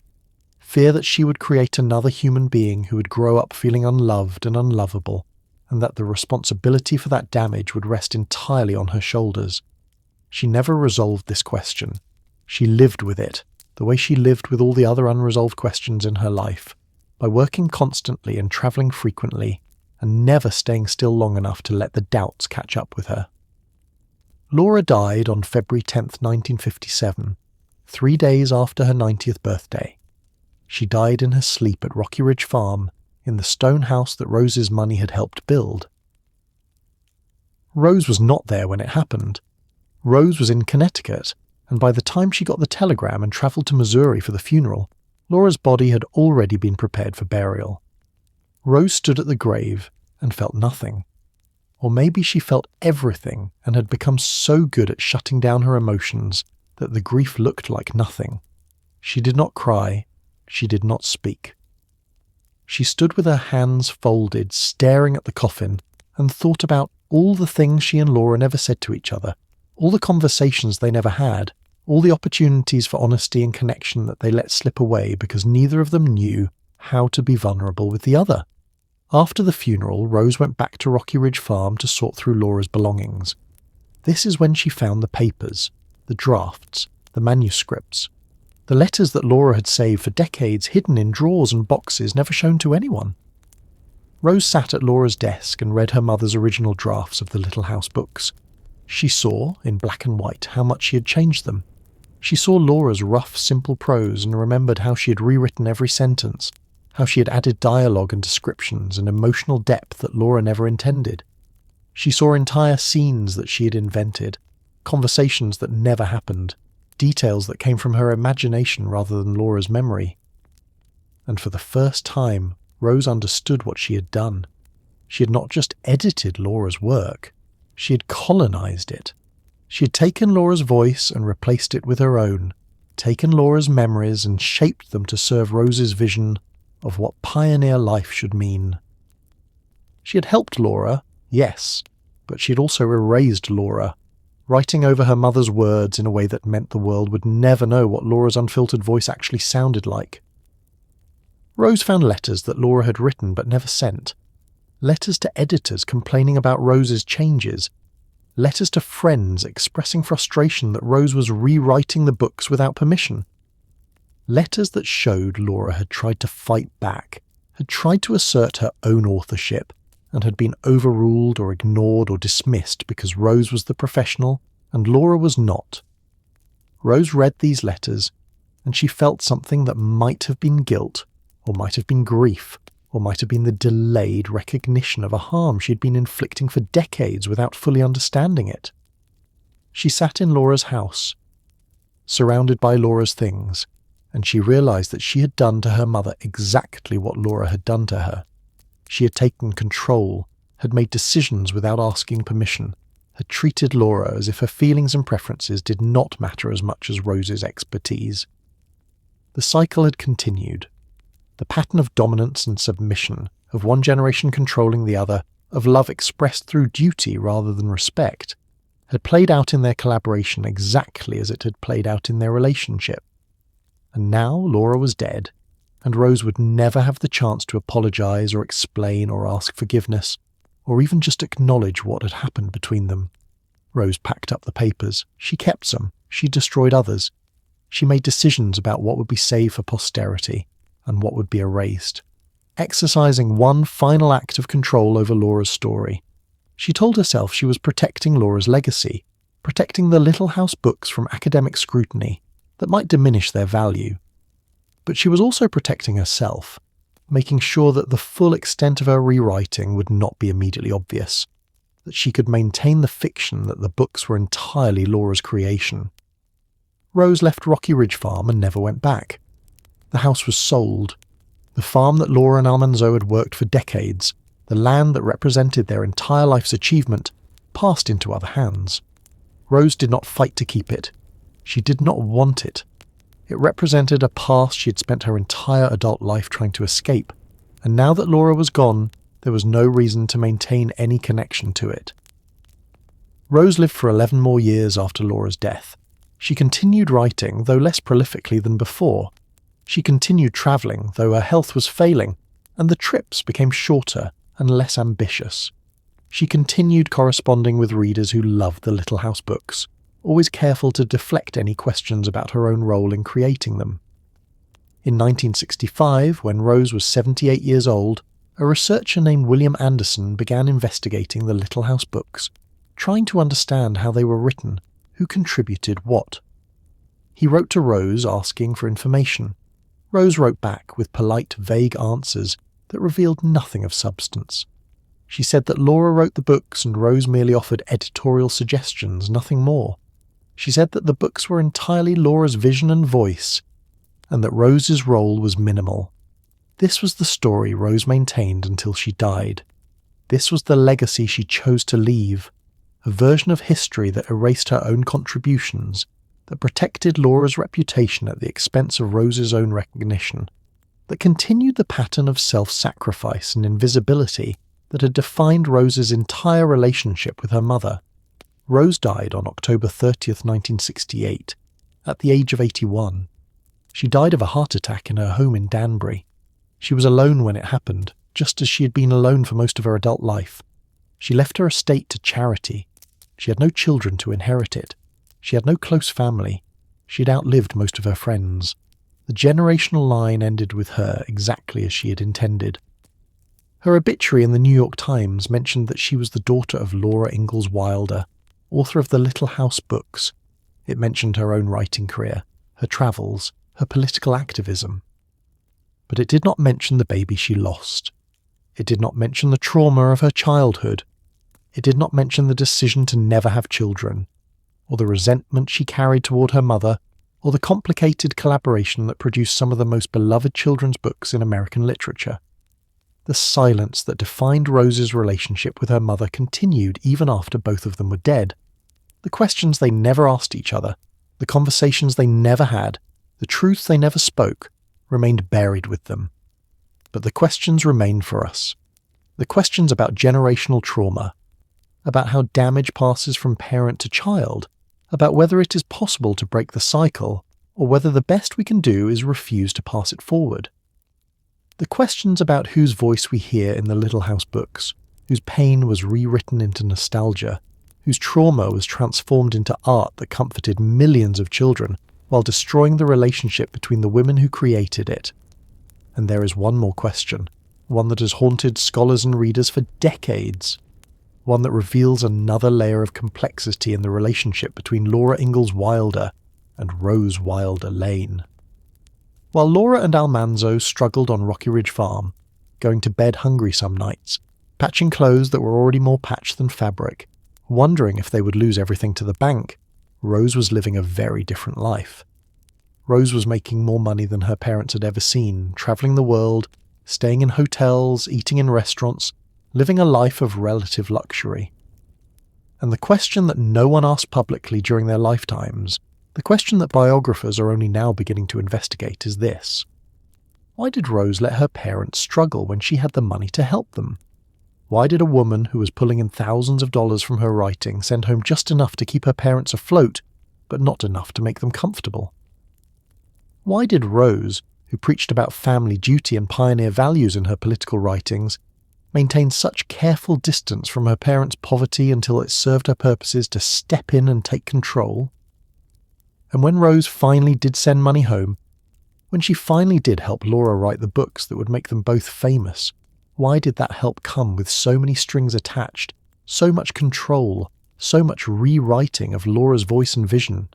Fear that she would create another human being who would grow up feeling unloved and unlovable, and that the responsibility for that damage would rest entirely on her shoulders. She never resolved this question. She lived with it, the way she lived with all the other unresolved questions in her life, by working constantly and travelling frequently, and never staying still long enough to let the doubts catch up with her. Laura died on February 10th, 1957, 3 days after her 90th birthday. She died in her sleep at Rocky Ridge Farm, in the stone house that Rose's money had helped build. Rose was not there when it happened. Rose was in Connecticut, and by the time she got the telegram and travelled to Missouri for the funeral, Laura's body had already been prepared for burial. Rose stood at the grave and felt nothing. Or maybe she felt everything and had become so good at shutting down her emotions that the grief looked like nothing. She did not cry. She did not speak. She stood with her hands folded, staring at the coffin, and thought about all the things she and Laura never said to each other, all the conversations they never had, all the opportunities for honesty and connection that they let slip away because neither of them knew how to be vulnerable with the other. After the funeral, Rose went back to Rocky Ridge Farm to sort through Laura's belongings. This is when she found the papers, the drafts, the manuscripts, the letters that Laura had saved for decades hidden in drawers and boxes never shown to anyone. Rose sat at Laura's desk and read her mother's original drafts of the Little House books. She saw, in black and white, how much she had changed them. She saw Laura's rough, simple prose and remembered how she had rewritten every sentence, how she had added dialogue and descriptions and emotional depth that Laura never intended. She saw entire scenes that she had invented, conversations that never happened, details that came from her imagination rather than Laura's memory. And for the first time, Rose understood what she had done. She had not just edited Laura's work, she had colonized it. She had taken Laura's voice and replaced it with her own, taken Laura's memories and shaped them to serve Rose's vision of what pioneer life should mean. She had helped Laura, yes, but she had also erased Laura, writing over her mother's words in a way that meant the world would never know what Laura's unfiltered voice actually sounded like. Rose found letters that Laura had written but never sent. Letters to editors complaining about Rose's changes. Letters to friends expressing frustration that Rose was rewriting the books without permission. Letters that showed Laura had tried to fight back, had tried to assert her own authorship, and had been overruled or ignored or dismissed because Rose was the professional and Laura was not. Rose read these letters, and she felt something that might have been guilt, or might have been grief, or might have been the delayed recognition of a harm she had been inflicting for decades without fully understanding it. She sat in Laura's house. surrounded by Laura's things, and she realised that she had done to her mother exactly what Laura had done to her. She had taken control, had made decisions without asking permission, had treated Laura as if her feelings and preferences did not matter as much as Rose's expertise. The cycle had continued. The pattern of dominance and submission, of one generation controlling the other, of love expressed through duty rather than respect, had played out in their collaboration exactly as it had played out in their relationship. And now Laura was dead, and Rose would never have the chance to apologise or explain or ask forgiveness, or even just acknowledge what had happened between them. Rose packed up the papers. She kept some. She destroyed others. She made decisions about what would be saved for posterity and what would be erased, exercising one final act of control over Laura's story. She told herself she was protecting Laura's legacy, protecting the Little House books from academic scrutiny that might diminish their value. But she was also protecting herself, making sure that the full extent of her rewriting would not be immediately obvious, that she could maintain the fiction that the books were entirely Laura's creation. Rose left Rocky Ridge Farm and never went back. The house was sold. The farm that Laura and Almanzo had worked for decades, the land that represented their entire life's achievement, passed into other hands. Rose did not fight to keep it. She did not want it. It represented a past she had spent her entire adult life trying to escape, and now that Laura was gone, there was no reason to maintain any connection to it. Rose lived for 11 more years after Laura's death. She continued writing, though less prolifically than before. She continued travelling, though her health was failing, and the trips became shorter and less ambitious. She continued corresponding with readers who loved the Little House books, always careful to deflect any questions about her own role in creating them. In 1965, when Rose was 78 years old, a researcher named William Anderson began investigating the Little House books, trying to understand how they were written, who contributed what. He wrote to Rose asking for information. Rose wrote back with polite, vague answers that revealed nothing of substance. She said that Laura wrote the books and Rose merely offered editorial suggestions, nothing more. She said that the books were entirely Laura's vision and voice, and that Rose's role was minimal. This was the story Rose maintained until she died. This was the legacy she chose to leave, a version of history that erased her own contributions, that protected Laura's reputation at the expense of Rose's own recognition, that continued the pattern of self-sacrifice and invisibility that had defined Rose's entire relationship with her mother. Rose died on October 30th, 1968, at the age of 81. She died of a heart attack in her home in Danbury. She was alone when it happened, just as she had been alone for most of her adult life. She left her estate to charity. She had no children to inherit it. She had no close family. She had outlived most of her friends. The generational line ended with her exactly as she had intended. Her obituary in the New York Times mentioned that she was the daughter of Laura Ingalls Wilder, author of the Little House books. It mentioned her own writing career, her travels, her political activism. But it did not mention the baby she lost. It did not mention the trauma of her childhood. It did not mention the decision to never have children, or the resentment she carried toward her mother, or the complicated collaboration that produced some of the most beloved children's books in American literature. The silence that defined Rose's relationship with her mother continued even after both of them were dead. The questions they never asked each other, the conversations they never had, the truths they never spoke, remained buried with them. But the questions remain for us. The questions about generational trauma, about how damage passes from parent to child, about whether it is possible to break the cycle, or whether the best we can do is refuse to pass it forward. The questions about whose voice we hear in the Little House books, whose pain was rewritten into nostalgia, whose trauma was transformed into art that comforted millions of children while destroying the relationship between the women who created it. And there is one more question, one that has haunted scholars and readers for decades, one that reveals another layer of complexity in the relationship between Laura Ingalls Wilder and Rose Wilder Lane. While Laura and Almanzo struggled on Rocky Ridge Farm, going to bed hungry some nights, patching clothes that were already more patched than fabric, wondering if they would lose everything to the bank, Rose was living a very different life. Rose was making more money than her parents had ever seen, travelling the world, staying in hotels, eating in restaurants, living a life of relative luxury. And the question that no one asked publicly during their lifetimes, the question that biographers are only now beginning to investigate, is this: why did Rose let her parents struggle when she had the money to help them? Why did a woman who was pulling in thousands of dollars from her writing send home just enough to keep her parents afloat, but not enough to make them comfortable? Why did Rose, who preached about family duty and pioneer values in her political writings, maintain such careful distance from her parents' poverty until it served her purposes to step in and take control? And when Rose finally did send money home, when she finally did help Laura write the books that would make them both famous, why did that help come with so many strings attached, so much control, so much rewriting of Laura's voice and vision?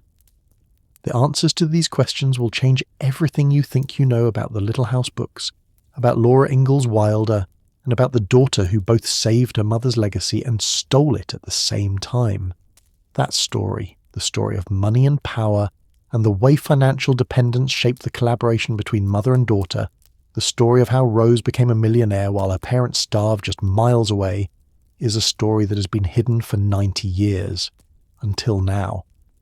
The answers to these questions will change everything you think you know about the Little House books, about Laura Ingalls Wilder, and about the daughter who both saved her mother's legacy and stole it at the same time. That story, the story of money and power, and the way financial dependence shaped the collaboration between mother and daughter, the story of how Rose became a millionaire while her parents starved just miles away, is a story that has been hidden for 90 years, until now.